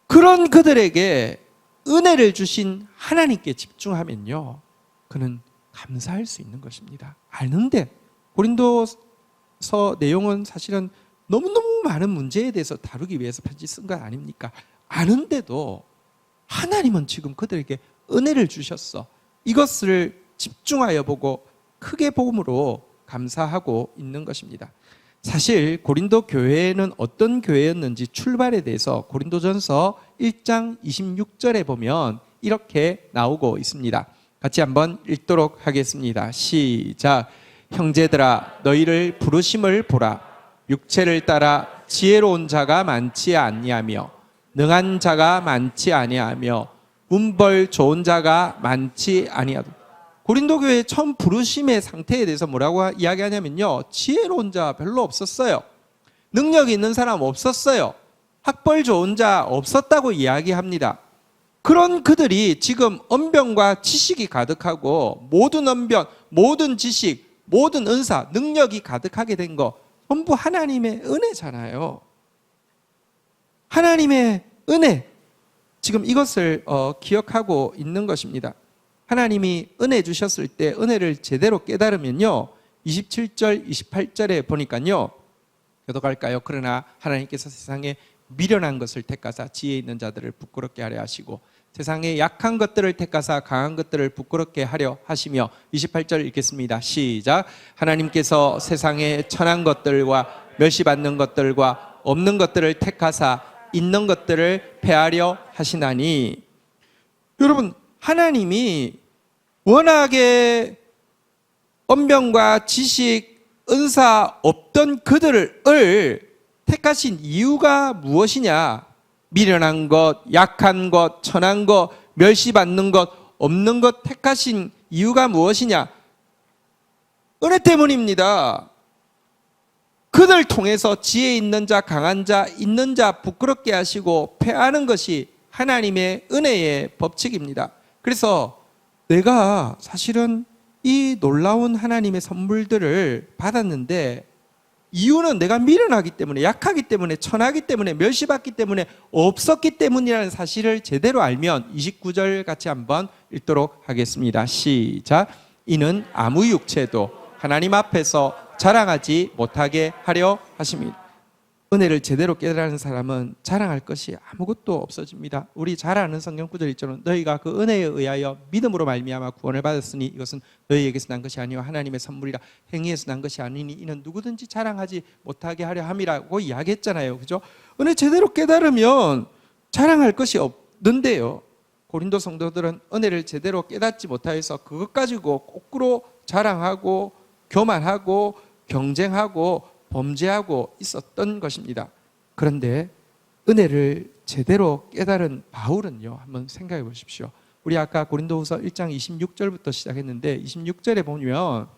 Speaker 1: 그런 그들에게 은혜를 주신 하나님께 집중하면요, 그는 감사할 수 있는 것입니다. 아는데 고린도서 내용은 사실은 너무너무 많은 문제에 대해서 다루기 위해서 편지 쓴 거 아닙니까? 아는데도 하나님은 지금 그들에게 은혜를 주셨어. 이것을 집중하여 보고 크게 복음으로 감사하고 있는 것입니다. 사실 고린도 교회는 어떤 교회였는지 출발에 대해서 고린도전서 1장 26절에 보면 이렇게 나오고 있습니다. 같이 한번 읽도록 하겠습니다. 시작. 형제들아, 너희를 부르심을 보라. 육체를 따라 지혜로운 자가 많지 아니하며 능한 자가 많지 아니하며 문벌 좋은 자가 많지 아니하다. 고린도 교회의 처음 부르심의 상태에 대해서 뭐라고 이야기하냐면요, 지혜로운 자 별로 없었어요. 능력 있는 사람 없었어요. 학벌 좋은 자 없었다고 이야기합니다. 그런 그들이 지금 언변과 지식이 가득하고, 모든 언변, 모든 지식, 모든 은사, 능력이 가득하게 된 거 전부 하나님의 은혜잖아요. 하나님의 은혜, 지금 이것을 기억하고 있는 것입니다. 하나님이 은혜 주셨을 때 은혜를 제대로 깨달으면요, 27절, 28절에 보니까요, 교독할까요? 그러나 하나님께서 세상에 미련한 것을 택하사 지혜 있는 자들을 부끄럽게 하려 하시고, 세상에 약한 것들을 택하사 강한 것들을 부끄럽게 하려 하시며, 28절 읽겠습니다. 시작. 하나님께서 세상에 천한 것들과 멸시받는 것들과 없는 것들을 택하사 있는 것들을 폐하려 하시나니. 여러분, 하나님이 워낙에 언변과 지식, 은사 없던 그들을 택하신 이유가 무엇이냐? 미련한 것, 약한 것, 천한 것, 멸시받는 것, 없는 것 택하신 이유가 무엇이냐? 은혜 때문입니다. 그들 통해서 지혜 있는 자, 강한 자, 있는 자 부끄럽게 하시고 폐하는 것이 하나님의 은혜의 법칙입니다. 그래서 내가 사실은 이 놀라운 하나님의 선물들을 받았는데, 이유는 내가 미련하기 때문에, 약하기 때문에, 천하기 때문에, 멸시받기 때문에, 없었기 때문이라는 사실을 제대로 알면 29절 같이 한번 읽도록 하겠습니다. 시작. 이는 아무 육체도 하나님 앞에서 자랑하지 못하게 하려 하십니다. 은혜를 제대로 깨달은 사람은 자랑할 것이 아무것도 없어집니다. 우리 잘 아는 성경 구절 있잖아요. 너희가 그 은혜에 의하여 믿음으로 말미암아 구원을 받았으니 이것은 너희에게서 난 것이 아니요 하나님의 선물이라. 행위에서 난 것이 아니니 이는 누구든지 자랑하지 못하게 하려 함이라고 이야기했잖아요. 그죠? 은혜 제대로 깨달으면 자랑할 것이 없는데요, 고린도 성도들은 은혜를 제대로 깨닫지 못하여서 그것 가지고 거꾸로 자랑하고 교만하고 경쟁하고 범죄하고 있었던 것입니다. 그런데 은혜를 제대로 깨달은 바울은요, 한번 생각해 보십시오. 우리 아까 고린도후서 1장 26절부터 시작했는데 26절에 보면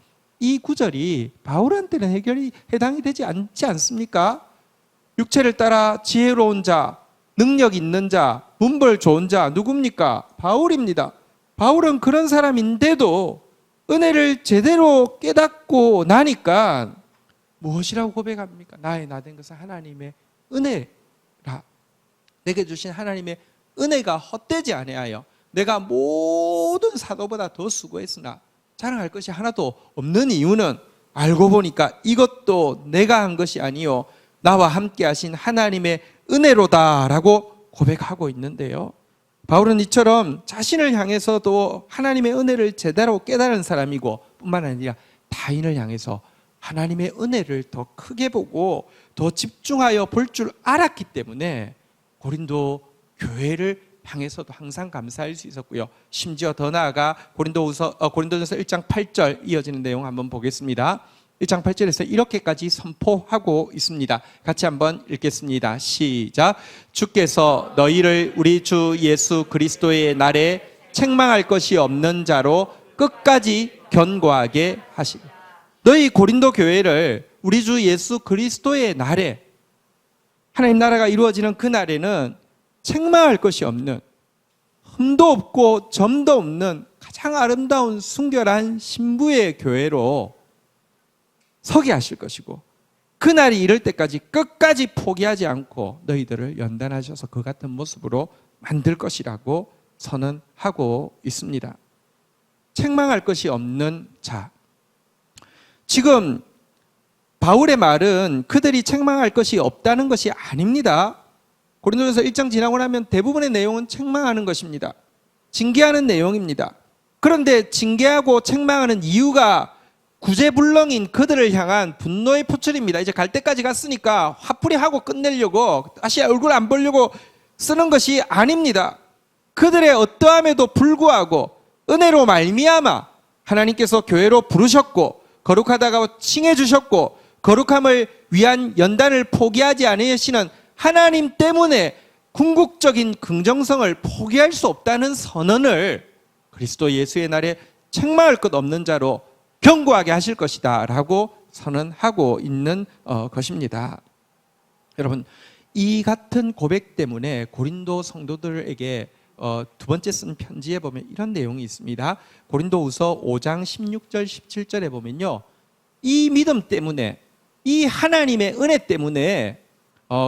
Speaker 1: 이 구절이 바울한테는 해당이 되지 않지 않습니까? 육체를 따라 지혜로운 자, 능력 있는 자, 문벌 좋은 자 누굽니까? 바울입니다. 바울은 그런 사람인데도 은혜를 제대로 깨닫고 나니까 무엇이라고 고백합니까? 나의 나 된 것은 하나님의 은혜라. 내게 주신 하나님의 은혜가 헛되지 아니하여 내가 모든 사도보다 더 수고했으나 자랑할 것이 하나도 없는 이유는 알고 보니까 이것도 내가 한 것이 아니요 나와 함께 하신 하나님의 은혜로다라고 고백하고 있는데요, 바울은 이처럼 자신을 향해서도 하나님의 은혜를 제대로 깨달은 사람이고, 뿐만 아니라 타인을 향해서 하나님의 은혜를 더 크게 보고 더 집중하여 볼 줄 알았기 때문에 고린도 교회를 향해서도 항상 감사할 수 있었고요. 심지어 더 나아가 고린도전서 1장 8절 이어지는 내용 한번 보겠습니다. 1장 8절에서 이렇게까지 선포하고 있습니다. 같이 한번 읽겠습니다. 시작. 주께서 너희를 우리 주 예수 그리스도의 날에 책망할 것이 없는 자로 끝까지 견고하게 하시고. 너희 고린도 교회를 우리 주 예수 그리스도의 날에, 하나님 나라가 이루어지는 그 날에는 책망할 것이 없는, 흠도 없고 점도 없는 가장 아름다운 순결한 신부의 교회로 서게 하실 것이고, 그날이 이럴 때까지 끝까지 포기하지 않고 너희들을 연단하셔서 그 같은 모습으로 만들 것이라고 선언하고 있습니다. 책망할 것이 없는 자. 지금 바울의 말은 그들이 책망할 것이 없다는 것이 아닙니다. 고린도전서 1장 지나고 나면 대부분의 내용은 책망하는 것입니다. 징계하는 내용입니다. 그런데 징계하고 책망하는 이유가 구제불능인 그들을 향한 분노의 표출입니다. 이제 갈 때까지 갔으니까 화풀이 하고 끝내려고, 다시 얼굴 안 보려고 쓰는 것이 아닙니다. 그들의 어떠함에도 불구하고 은혜로 말미암아 하나님께서 교회로 부르셨고 거룩하다고 칭해 주셨고 거룩함을 위한 연단을 포기하지 않으시는 하나님 때문에 궁극적인 긍정성을 포기할 수 없다는 선언을 그리스도 예수의 날에 책망할 것 없는 자로 견고하게 하실 것이다 라고 선언하고 있는 것입니다. 여러분, 이 같은 고백 때문에 고린도 성도들에게 두 번째 쓴 편지에 보면 이런 내용이 있습니다. 고린도후서 5장 16절 17절에 보면요, 이 믿음 때문에, 이 하나님의 은혜 때문에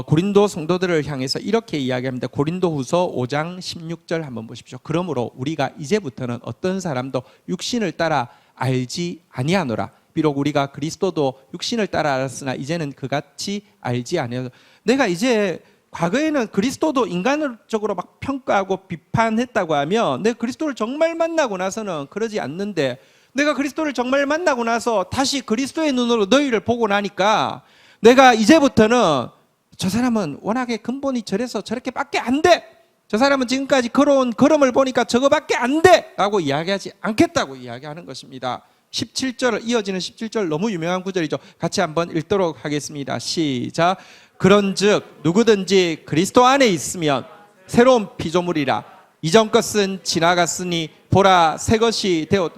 Speaker 1: 고린도 성도들을 향해서 이렇게 이야기합니다. 고린도후서 5장 16절 한번 보십시오. 그러므로 우리가 이제부터는 어떤 사람도 육신을 따라 알지 아니하노라. 비록 우리가 그리스도도 육신을 따라 알았으나 이제는 그같이 알지 아니하노라. 내가 이제 과거에는 그리스도도 인간적으로 막 평가하고 비판했다고 하면 내가 그리스도를 정말 만나고 나서는 그러지 않는데, 내가 그리스도를 정말 만나고 나서 다시 그리스도의 눈으로 너희를 보고 나니까 내가 이제부터는 저 사람은 워낙에 근본이 저래서 저렇게밖에 안 돼, 저 사람은 지금까지 걸어온 걸음을 보니까 저거밖에 안 돼 라고 이야기하지 않겠다고 이야기하는 것입니다. 17절, 이어지는 17절 너무 유명한 구절이죠. 같이 한번 읽도록 하겠습니다. 시작. 그런즉 누구든지 그리스도 안에 있으면 새로운 피조물이라. 이전 것은 지나갔으니 보라 새 것이 되었.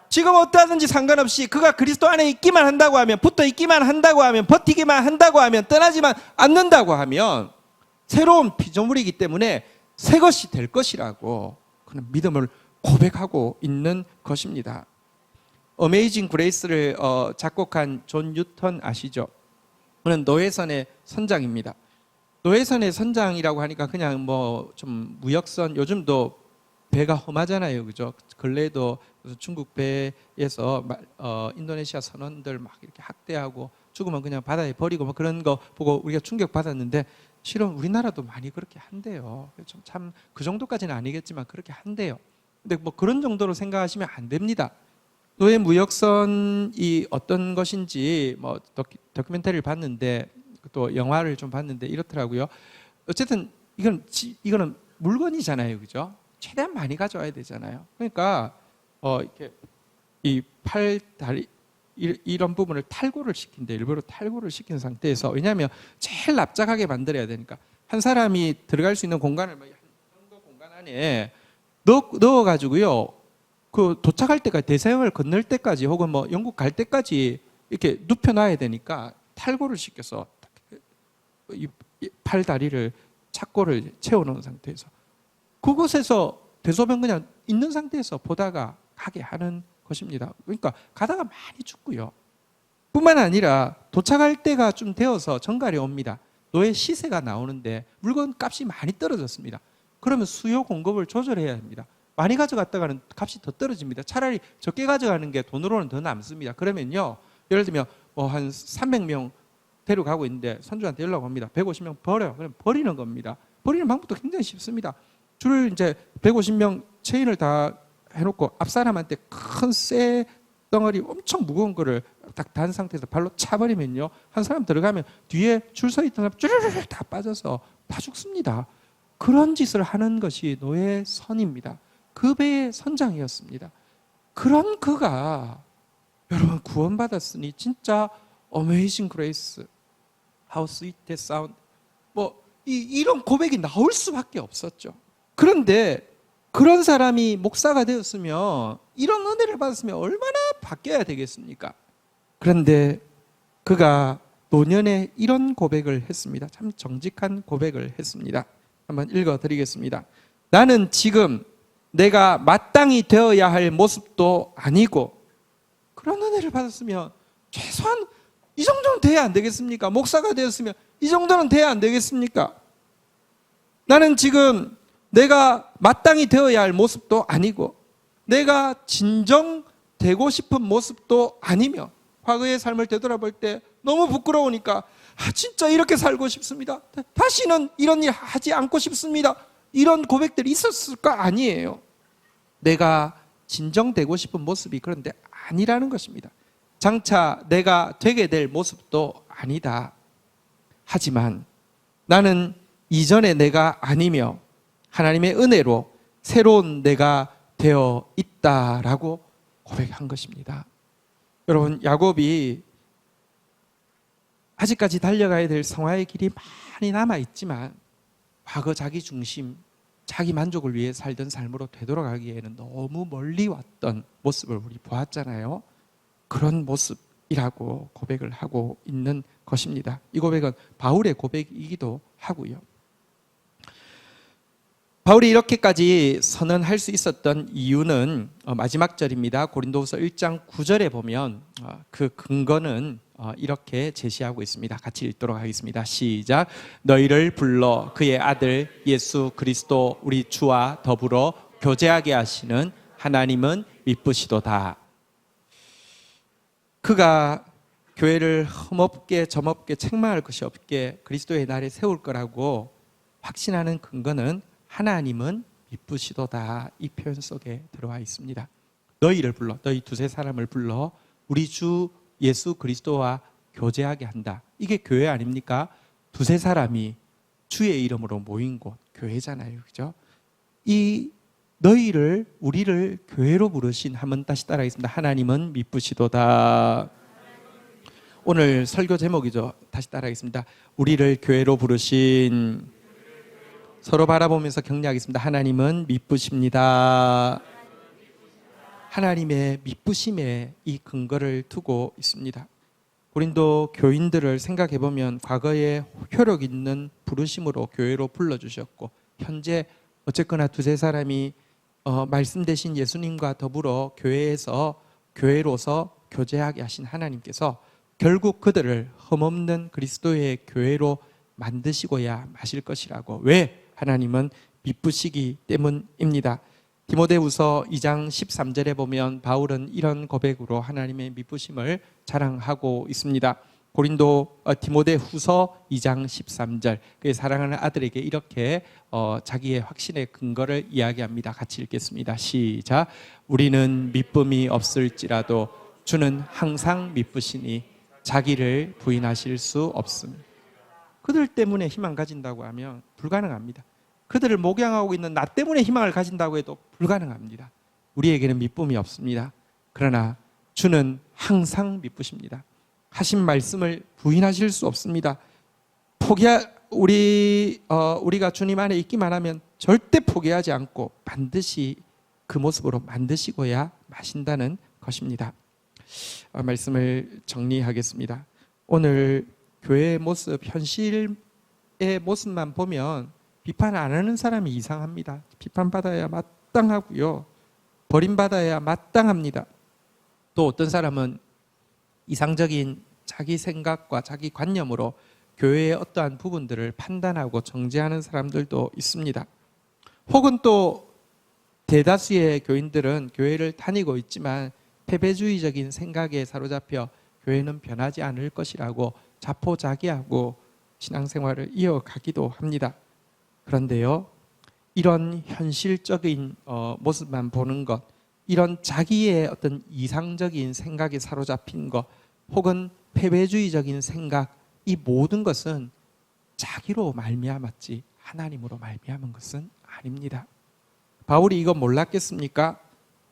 Speaker 1: 지금 어떠하든지 상관없이 그가 그리스도 안에 있기만 한다고 하면, 붙어 있기만 한다고 하면, 버티기만 한다고 하면, 떠나지만 않는다고 하면 새로운 피조물이기 때문에 새 것이 될 것이라고 그는 믿음을 고백하고 있는 것입니다. 어메이징 그레이스를 작곡한 존 뉴턴 아시죠? 그는 노예선의 선장입니다. 노예선의 선장이라고 하니까 그냥 뭐 좀 무역선, 요즘도 배가 험하잖아요, 그죠? 근래에도 중국 배에서 인도네시아 선원들 막 이렇게 학대하고 죽으면 그냥 바다에 버리고 뭐 그런 거 보고 우리가 충격 받았는데, 실은 우리나라도 많이 그렇게 한대요. 참 그 정도까지는 아니겠지만 그렇게 한대요. 근데 뭐 그런 정도로 생각하시면 안 됩니다. 노예 무역선이 어떤 것인지 뭐 다큐멘터리를 봤는데, 또 영화를 좀 봤는데 이렇더라고요. 어쨌든 이거는 물건이잖아요, 그죠? 최대한 많이 가져와야 되잖아요. 그러니까 이렇게 이 팔, 다리 이런 부분을 탈고를 시킨대. 일부러 탈고를 시킨 상태에서, 왜냐하면 제일 납작하게 만들어야 되니까 한 사람이 들어갈 수 있는 공간을 이 정도 공간 안에 넣어가지고요, 그 도착할 때까지, 대서양을 건널 때까지 혹은 뭐 영국 갈 때까지 이렇게 눕혀놔야 되니까 탈고를 시켜서 이 팔, 다리를 착고를 채워놓은 상태에서 그곳에서 대소변 그냥 있는 상태에서 보다가 가게 하는 것입니다. 그러니까 가다가 많이 죽고요. 뿐만 아니라 도착할 때가 좀 되어서 정갈이 옵니다. 노예 시세가 나오는데 물건 값이 많이 떨어졌습니다. 그러면 수요 공급을 조절해야 합니다. 많이 가져갔다가는 값이 더 떨어집니다. 차라리 적게 가져가는 게 돈으로는 더 남습니다. 그러면요, 예를 들면 뭐 한 300명 데려가고 있는데 선주한테 연락 옵니다. 150명 버려. 그럼 버리는 겁니다. 버리는 방법도 굉장히 쉽습니다. 줄을 이제 150명 체인을 다 해놓고 앞 사람한테 큰 쇠 덩어리 엄청 무거운 거를 딱 단 상태에서 발로 차버리면요, 한 사람 들어가면 뒤에 줄 서 있던 사람 쭈르르 다 빠져서 다 죽습니다. 그런 짓을 하는 것이 노예선입니다. 그 배의 선장이었습니다. 그런 그가 여러분 구원받았으니 진짜 어메이징 그레이스, how sweet that sound, 뭐 이런 고백이 나올 수밖에 없었죠. 그런데 그런 사람이 목사가 되었으면, 이런 은혜를 받았으면 얼마나 바뀌어야 되겠습니까? 그런데 그가 노년에 이런 고백을 했습니다. 참 정직한 고백을 했습니다. 한번 읽어드리겠습니다. 나는 지금 내가 마땅히 되어야 할 모습도 아니고, 그런 은혜를 받았으면 최소한 이 정도는 돼야 안 되겠습니까? 목사가 되었으면 이 정도는 돼야 안 되겠습니까? 나는 지금 내가 마땅히 되어야 할 모습도 아니고, 내가 진정 되고 싶은 모습도 아니며, 과거의 삶을 되돌아볼 때 너무 부끄러우니까 진짜 이렇게 살고 싶습니다, 다시는 이런 일 하지 않고 싶습니다, 이런 고백들이 있었을까? 아니에요. 내가 진정되고 싶은 모습이 그런데 아니라는 것입니다. 장차 내가 되게 될 모습도 아니다. 하지만 나는 이전의 내가 아니며 하나님의 은혜로 새로운 내가 되어 있다라고 고백한 것입니다. 여러분, 야곱이 아직까지 달려가야 될 성화의 길이 많이 남아있지만 과거 자기 중심, 자기 만족을 위해 살던 삶으로 되돌아가기에는 너무 멀리 왔던 모습을 우리 보았잖아요. 그런 모습이라고 고백을 하고 있는 것입니다. 이 고백은 바울의 고백이기도 하고요. 바울이 이렇게까지 선언할 수 있었던 이유는 마지막 절입니다. 고린도후서 1장 9절에 보면 그 근거는 이렇게 제시하고 있습니다. 같이 읽도록 하겠습니다. 시작. 너희를 불러 그의 아들 예수 그리스도 우리 주와 더불어 교제하게 하시는 하나님은 미쁘시도다. 그가 교회를 흠없게 점없게 책망할 것이 없게 그리스도의 날에 세울 거라고 확신하는 근거는 하나님은 미쁘시도다, 이 표현 속에 들어와 있습니다. 너희를 불러, 너희 두세 사람을 불러 우리 주 예수 그리스도와 교제하게 한다. 이게 교회 아닙니까? 두세 사람이 주의 이름으로 모인 곳, 교회잖아요. 그죠? 이 너희를, 우리를 교회로 부르신, 한번 다시 따라하겠습니다. 하나님은 미쁘시도다. 오늘 설교 제목이죠. 다시 따라하겠습니다. 우리를 교회로 부르신, 서로 바라보면서 격려하겠습니다. 하나님은 미쁘십니다. 하나님의 미쁘심에 이 근거를 두고 있습니다. 고린도 교인들을 생각해 보면 과거에 효력 있는 부르심으로 교회로 불러주셨고, 현재 어쨌거나 두세 사람이 말씀 대신 예수님과 더불어 교회로서 교제하게 하신 하나님께서 결국 그들을 흠없는 그리스도의 교회로 만드시고야 마실 것이라고. 왜? 하나님은 미쁘시기 때문입니다. 디모데후서 2장 13절에 보면 바울은 이런 고백으로 하나님의 미쁘심을 자랑하고 있습니다. 디모데후서 2장 13절, 그의 사랑하는 아들에게 이렇게 자기의 확신의 근거를 이야기합니다. 같이 읽겠습니다. 시작. 우리는 미쁨이 없을지라도 주는 항상 미쁘시니 자기를 부인하실 수 없습니다. 그들 때문에 희망 가진다고 하면 불가능합니다. 그들을 목양하고 있는 나 때문에 희망을 가진다고 해도 불가능합니다. 우리에게는 미쁨이 없습니다. 그러나 주는 항상 미쁘십니다. 하신 말씀을 부인하실 수 없습니다. 우리가 주님 안에 있기만 하면 절대 포기하지 않고 반드시 그 모습으로 만드시고야 마신다는 것입니다. 말씀을 정리하겠습니다. 오늘 교회의 모습, 현실의 모습만 보면 비판 안 하는 사람이 이상합니다. 비판받아야 마땅하고요, 버림받아야 마땅합니다. 또 어떤 사람은 이상적인 자기 생각과 자기 관념으로 교회의 어떠한 부분들을 판단하고 정죄하는 사람들도 있습니다. 혹은 또 대다수의 교인들은 교회를 다니고 있지만 패배주의적인 생각에 사로잡혀 교회는 변하지 않을 것이라고 자포자기하고 신앙생활을 이어가기도 합니다. 그런데요, 이런 현실적인 모습만 보는 것, 이런 자기의 어떤 이상적인 생각에 사로잡힌 것, 혹은 패배주의적인 생각, 이 모든 것은 자기로 말미암았지 하나님으로 말미암은 것은 아닙니다. 바울이 이거 몰랐겠습니까?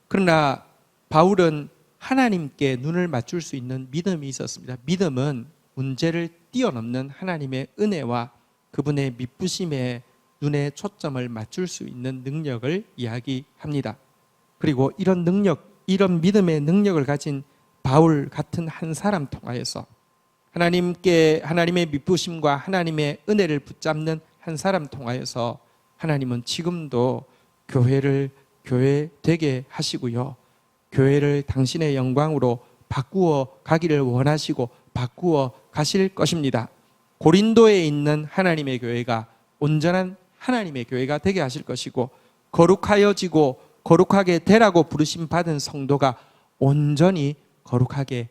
Speaker 1: 그러나 바울은 하나님께 눈을 맞출 수 있는 믿음이 있었습니다. 믿음은 문제를 뛰어넘는 하나님의 은혜와 그분의 미쁘심에 눈에 초점을 맞출 수 있는 능력을 이야기합니다. 그리고 이런 믿음의 능력을 가진 바울 같은 한 사람 통하여서 하나님의 미쁘심과 하나님의 은혜를 붙잡는 한 사람 통하여서 하나님은 지금도 교회를
Speaker 6: 교회 되게 하시고요. 교회를 당신의 영광으로 바꾸어 가기를 원하시고 바꾸어 가실 것입니다. 고린도에 있는 하나님의 교회가 온전한 하나님의 교회가 되게 하실 것이고, 거룩하여지고 거룩하게 되라고 부르심 받은 성도가 온전히 거룩하게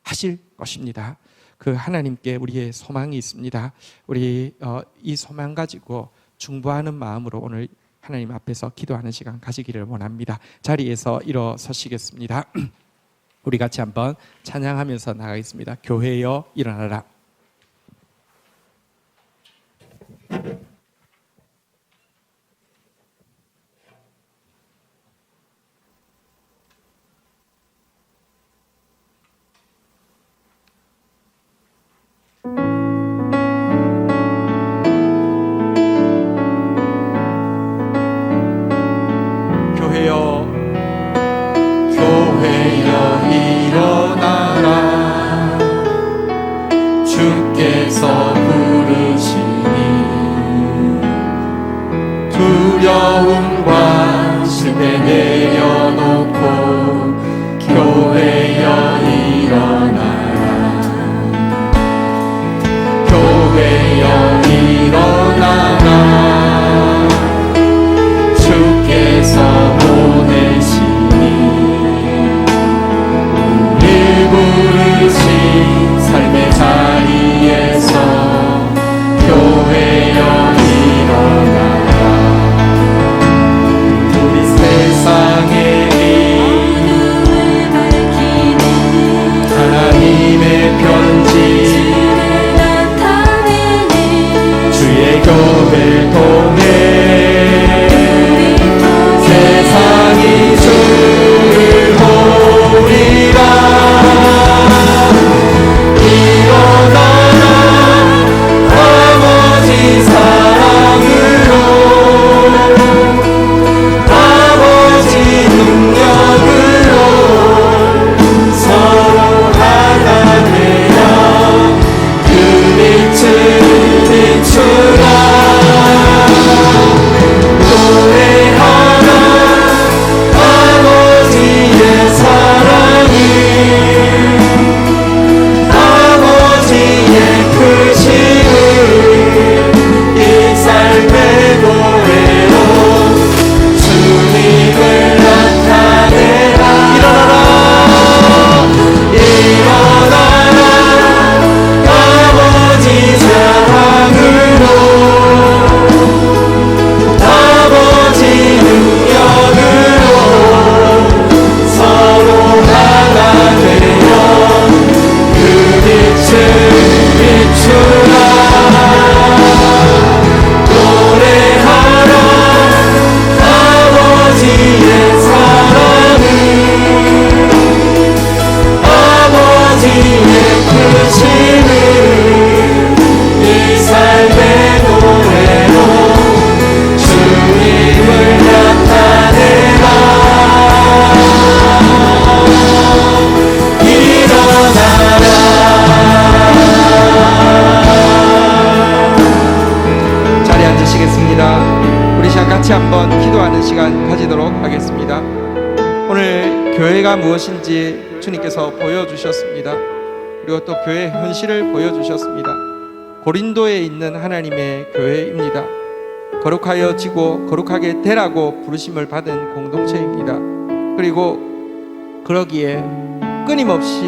Speaker 6: 하실 것입니다. 그 하나님께 우리의 소망이 있습니다. 우리 이 소망 가지고 중보하는 마음으로 오늘 하나님 앞에서 기도하는 시간 가지기를 원합니다. 자리에서 일어서시겠습니다. 우리 같이 한번 찬양하면서 나가겠습니다. 교회여 일어나라.
Speaker 3: 교회여 일어나라. 주께서 부르시니 두려움과 실패 내려놓고 교회여 일어나라. 교회여 일어나라. 주께서 보내시니 우리 부르신 삶의 자리에서 교회여 일어나라. 우리 세상에 하나님의 편지 주의 교회를 통해 세상이 주를 보리라. 일어나라 아버지 사랑으로 아버지 능력으로 서로 하나 되어 그 빛을 비추라. 노래하라 아버지의 사랑을 아버지의 크심을 이 삶의 노래로 주님을 나타내라. 일어나라 아버지 사랑으로 아버지 능력으로 서로 하나 되어 그 빛을 비추라. 노래하라 아버지의 사랑을 아버지의 크심을 이 삶의 노래로 주님을 나타내라. 일어나라.
Speaker 6: 자리에 앉으시겠습니다. 우리 시간 같이 한번 기도하는 시간 가지도록 하겠습니다. 오늘 교회가 무엇인지 주님께서 보여주셨습니다. 그리고 또 교회의 현실을 보여주셨습니다. 고린도에 있는 하나님의 교회입니다. 거룩하여지고 거룩하게 되라고 부르심을 받은 공동체입니다. 그리고 그러기에 끊임없이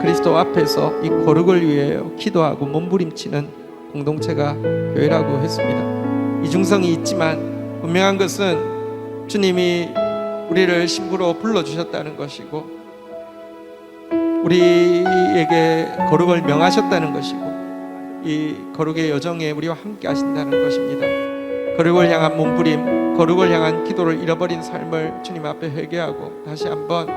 Speaker 6: 그리스도 앞에서 이 거룩을 위해 기도하고 몸부림치는 공동체가 교회라고 했습니다. 이중성이 있지만 분명한 것은 주님이 우리를 신부로 불러주셨다는 것이고 우리에게 거룩을 명하셨다는 것이고 이 거룩의 여정에 우리와 함께 하신다는 것입니다. 거룩을 향한 몸부림, 거룩을 향한 기도를 잃어버린 삶을 주님 앞에 회개하고 다시 한번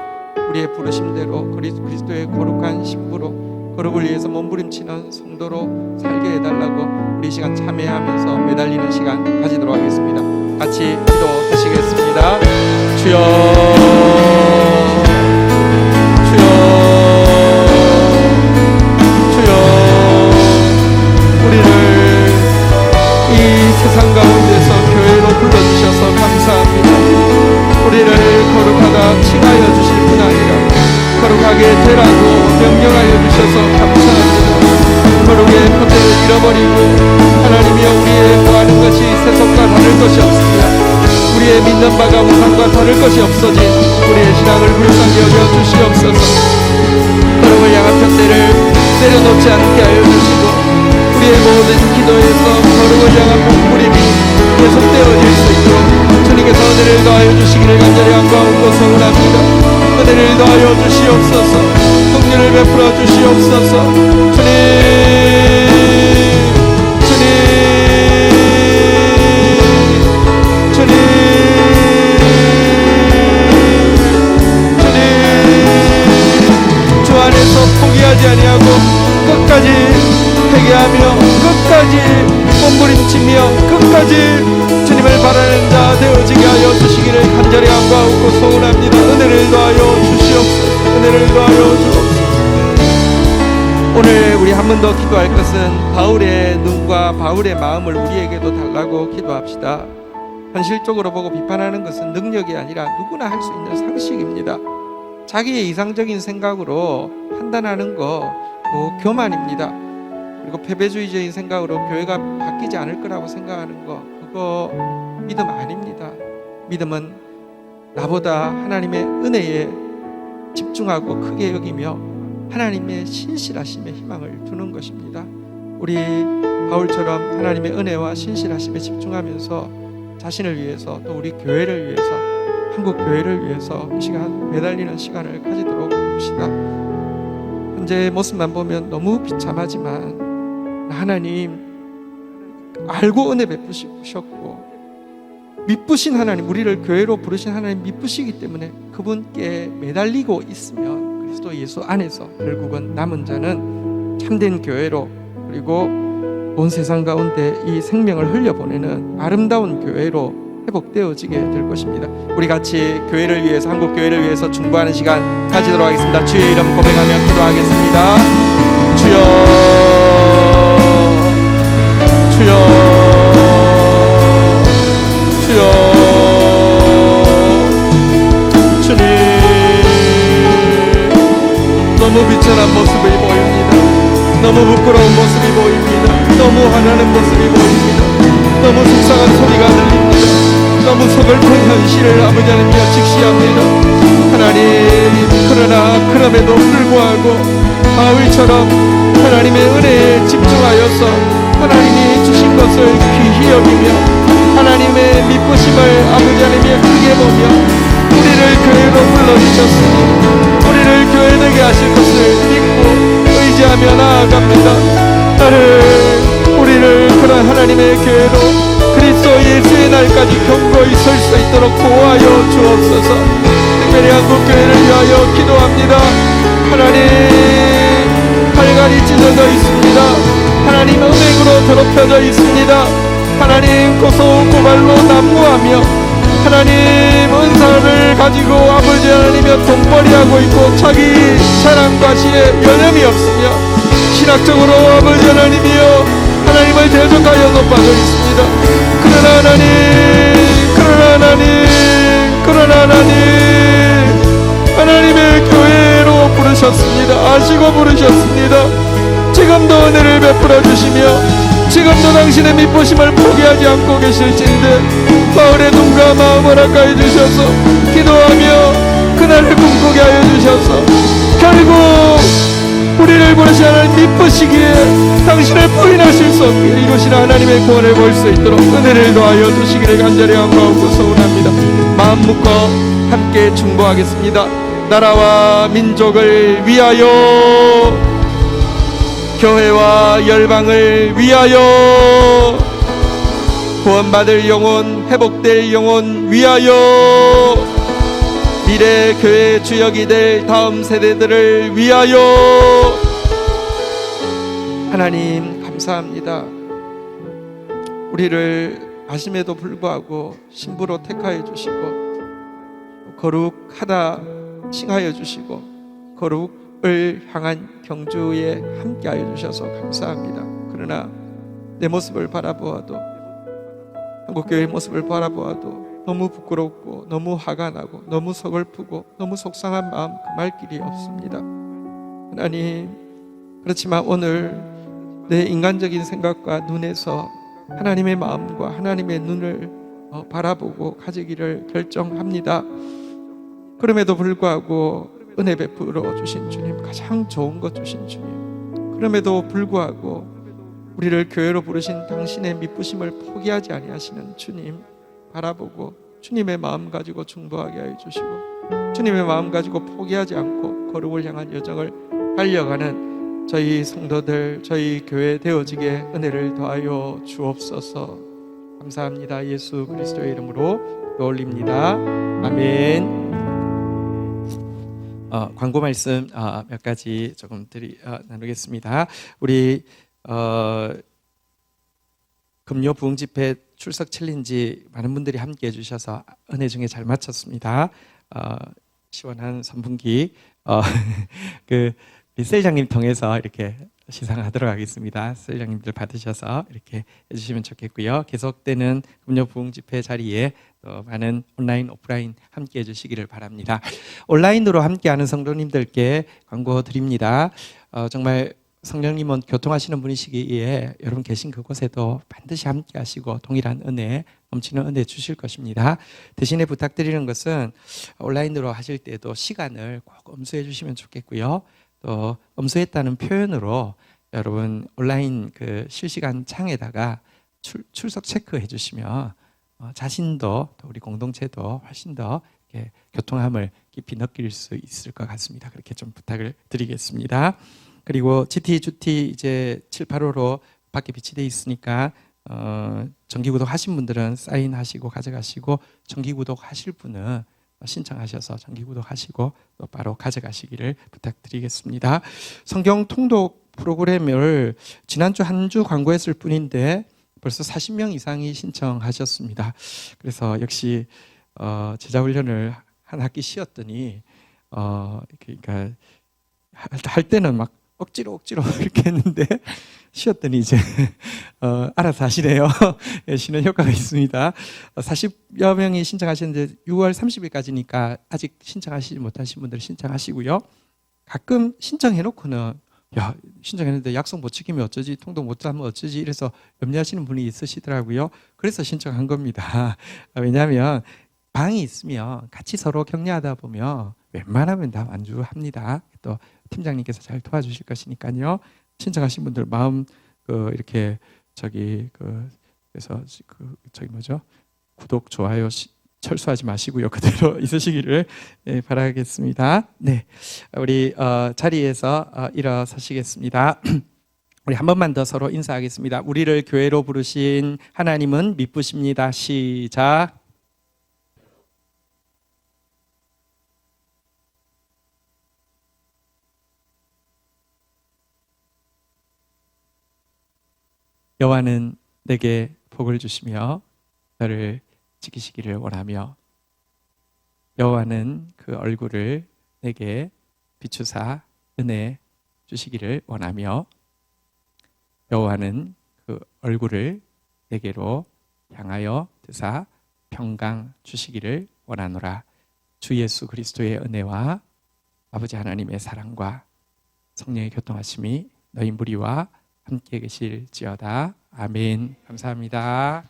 Speaker 6: 우리의 부르심대로 그리스도의 거룩한 신부로 거룩을 위해서 몸부림치는 성도로 살게 해달라고 우리 시간 참회하면서 매달리는 시간 가지도록 하겠습니다. 같이 기도하시겠습니다. 주여 주여 주여 우리를 이 세상 가운데서 교회로 불러주셔서 감사합니다. 세상과 다를 것이 없어진 우리의 신앙을 불쌍히 여겨 주시옵소서. 걸음을 향한 벽대를 내려놓지 않게 하여 주시고 우리의 모든 기도에서 걸음을 향한 몸부림이 계속되어질 수 있도록 주님께서 은혜를 더하여 주시기를 간절히 간구하고 소원합니다. 은혜를 더하여 주시옵소서. 긍휼을 베풀어 주시옵소서. 주 안에서 포기하지 아니하고 끝까지 회개하며 끝까지 몸부림치며 끝까지 주님을 바라는 자 되어지게 하여 주시기를 간절히 간구하고 소원합니다. 은혜를 더하여 주시옵소서. 은혜를 더하여 주옵소서. 오늘 우리 한 번 더 기도할 것은 바울의 눈과 바울의 마음을 우리에게도 달라고 기도합시다. 현실적으로 보고 비판하는 것은 능력이 아니라 누구나 할 수 있는 상식입니다. 자기의 이상적인 생각으로 판단하는 거 교만입니다. 그리고 패배주의적인 생각으로 교회가 바뀌지 않을 거라고 생각하는 거, 그거 믿음 아닙니다. 믿음은 나보다 하나님의 은혜에 집중하고 크게 여기며 하나님의 신실하심에 희망을 두는 것입니다. 우리 바울처럼 하나님의 은혜와 신실하심에 집중하면서 자신을 위해서 또 우리 교회를 위해서 한국 교회를 위해서 이 시간 매달리는 시간을 가지도록 합시다. 현재 모습만 보면 너무 비참하지만 하나님 알고 은혜 베푸셨고 미쁘신 하나님, 우리를 교회로 부르신 하나님 미쁘시기 때문에 그분께 매달리고 있으면 그리스도 예수 안에서 결국은 남은 자는 참된 교회로 그리고 온 세상 가운데 이 생명을 흘려보내는 아름다운 교회로 회복되어지게 될 것입니다. 우리 같이 교회를 위해서, 한국 교회를 위해서 중보하는 시간 가지도록 하겠습니다. 주의 이름 고백하며 기도하겠습니다. 주여, 주여, 주여, 주님, 너무 비천한 모습이 보입니다. 너무 부끄러운 모습이 보입니다. 너무 화나는 모습이 보입니다. 너무 속상한 소리가 들립니다. 너무 서글픈 현실을 아버지 하나님께 직시합니다. 하나님, 그러나 그럼에도 불구하고 바울처럼 하나님의 은혜에 집중하여서 하나님이 주신 것을 귀히 여기며 하나님의 미쁘심을 아버지 하나님의 크게 보며 우리를 교회로 불러주셨으니 우리를 교회 되게 하실 것을 믿고 의지하며 나아갑니다. 우리를 그런 하나님의 교회로 그리스도 예수의 날까지 견고히 설 수 있도록 보호하여 주옵소서. 특별히 한국교회를 위하여 기도합니다. 하나님, 칼갈이 찢어져 있습니다. 하나님, 은행으로 더럽혀져 있습니다. 하나님, 고소고발로 난무하며 하나님 은사를 가지고 아버지 하나님의 돈벌이하고 있고 자기 자랑과 시에 여념이 없으며 신학적으로 아버지 하나님이여 하나님을 대적하여 높아져 있습니다. 그러나 하나님 하나님의 교회로 부르셨습니다. 아시고 부르셨습니다. 지금도 은혜를 베풀어 주시며 지금도 당신의 미쁘심을 포기하지 않고 계실진데 바울의 눈과 마음을 아까해 주셔서 기도하며 그날을 꿈꾸게 하여 주셔서 결국 우리를 부르신 하나님 미쁘시기에 당신을 부인하실 수 없게 이루시는 하나님의 구원을 볼 수 있도록 은혜를 더하여 주시기를 간절히 간구하고 소원합니다. 마음 묶어 함께 중보하겠습니다. 나라와 민족을 위하여, 교회와 열방을 위하여, 구원받을 영혼, 회복될 영혼 위하여, 미래 교회 주역이 될 다음 세대들을 위하여. 하나님 감사합니다. 우리를 아심에도 불구하고 신부로 택하여 주시고 거룩하다 칭하여 주시고 거룩을 향한 경주에 함께하여 주셔서 감사합니다. 그러나 내 모습을 바라보아도, 한국교회의 모습을 바라보아도 너무 부끄럽고 너무 화가 나고 너무 서글프고 너무 속상한 마음 금할 길이 없습니다. 하나님, 그렇지만 오늘 내 인간적인 생각과 눈에서 하나님의 마음과 하나님의 눈을 바라보고 가지기를 결정합니다. 그럼에도 불구하고 은혜 베풀어 주신 주님, 가장 좋은 것 주신 주님, 그럼에도 불구하고 우리를 교회로 부르신 당신의 미쁘심을 포기하지 아니하시는 주님 바라보고 주님의 마음 가지고 중보하게 하여 주시고, 주님의 마음 가지고 포기하지 않고 거룩을 향한 여정을 달려가는 저희 성도들, 저희 교회 되어지게 은혜를 더하여 주옵소서. 감사합니다. 예수 그리스도의 이름으로 올립니다. 아멘. 광고 말씀 몇 가지 조금 나누겠습니다. 우리 금요 부흥 집회 출석 챌린지 많은 분들이 함께 해주셔서 은혜 중에 잘 마쳤습니다. 시원한 선분기 그 셀장님 통해서 이렇게 시상하도록 하겠습니다. 셀장님들 받으셔서 이렇게 해주시면 좋겠고요. 계속되는 금요 부흥 집회 자리에 또 많은 온라인 오프라인 함께 해주시기를 바랍니다. 온라인으로 함께하는 성도님들께 광고 드립니다. 정말 성령님은 교통하시는 분이시기에 여러분 계신 그곳에도 반드시 함께 하시고 동일한 은혜, 넘치는 은혜 주실 것입니다. 대신에 부탁드리는 것은 온라인으로 하실 때도 시간을 꼭 엄수해 주시면 좋겠고요. 또 엄수했다는 표현으로 여러분 온라인 그 실시간 창에다가 출석 체크해 주시면 자신도 또 우리 공동체도 훨씬 더 이렇게 교통함을 깊이 느낄 수 있을 것 같습니다. 그렇게 좀 부탁을 드리겠습니다. 그리고 GT, 주티 이제 7, 8호로 밖에 비치되어 있으니까 정기구독 하신 분들은 사인하시고 가져가시고, 정기구독 하실 분은 신청하셔서 정기구독 하시고 또 바로 가져가시기를 부탁드리겠습니다. 성경 통독 프로그램을 지난주 한 주 광고했을 뿐인데 벌써 40명 이상이 신청하셨습니다. 그래서 역시 제자훈련을 한 학기 쉬었더니 그러니까 할 때는 막 억지로 이렇게 했는데 쉬었더니 이제 알아서 하시네요. 쉬는 효과가 있습니다. 40여 명이 신청하셨는데 6월 30일까지니까 아직 신청하시지 못하신 분들 신청하시고요. 가끔 신청해놓고는 야, 신청했는데 약속 못 지키면 어쩌지, 통독 못 하면 어쩌지, 이래서 염려하시는 분이 있으시더라고요. 그래서 신청한 겁니다. 왜냐하면 방이 있으면 같이 서로 격려하다 보면 웬만하면 다 완주합니다. 또 팀장님께서 잘 도와주실 것이니까요. 신청하신 분들 마음 이렇게 그래서 구독 좋아요 철수하지 마시고요. 그대로 있으시기를 바라겠습니다. 네, 우리 자리에서 일어서시겠습니다. 우리 한 번만 더 서로 인사하겠습니다. 우리를 교회로 부르신 하나님은 미쁘십니다. 시작. 여호와는 내게 복을 주시며 너를 지키시기를 원하며, 여호와는 그 얼굴을 내게 비추사 은혜 주시기를 원하며, 여호와는 그 얼굴을 내게로 향하여 드사 평강 주시기를 원하노라. 주 예수 그리스도의 은혜와 아버지 하나님의 사랑과 성령의 교통하심이 너희 무리와 함께 계실지어다. 아멘. 감사합니다.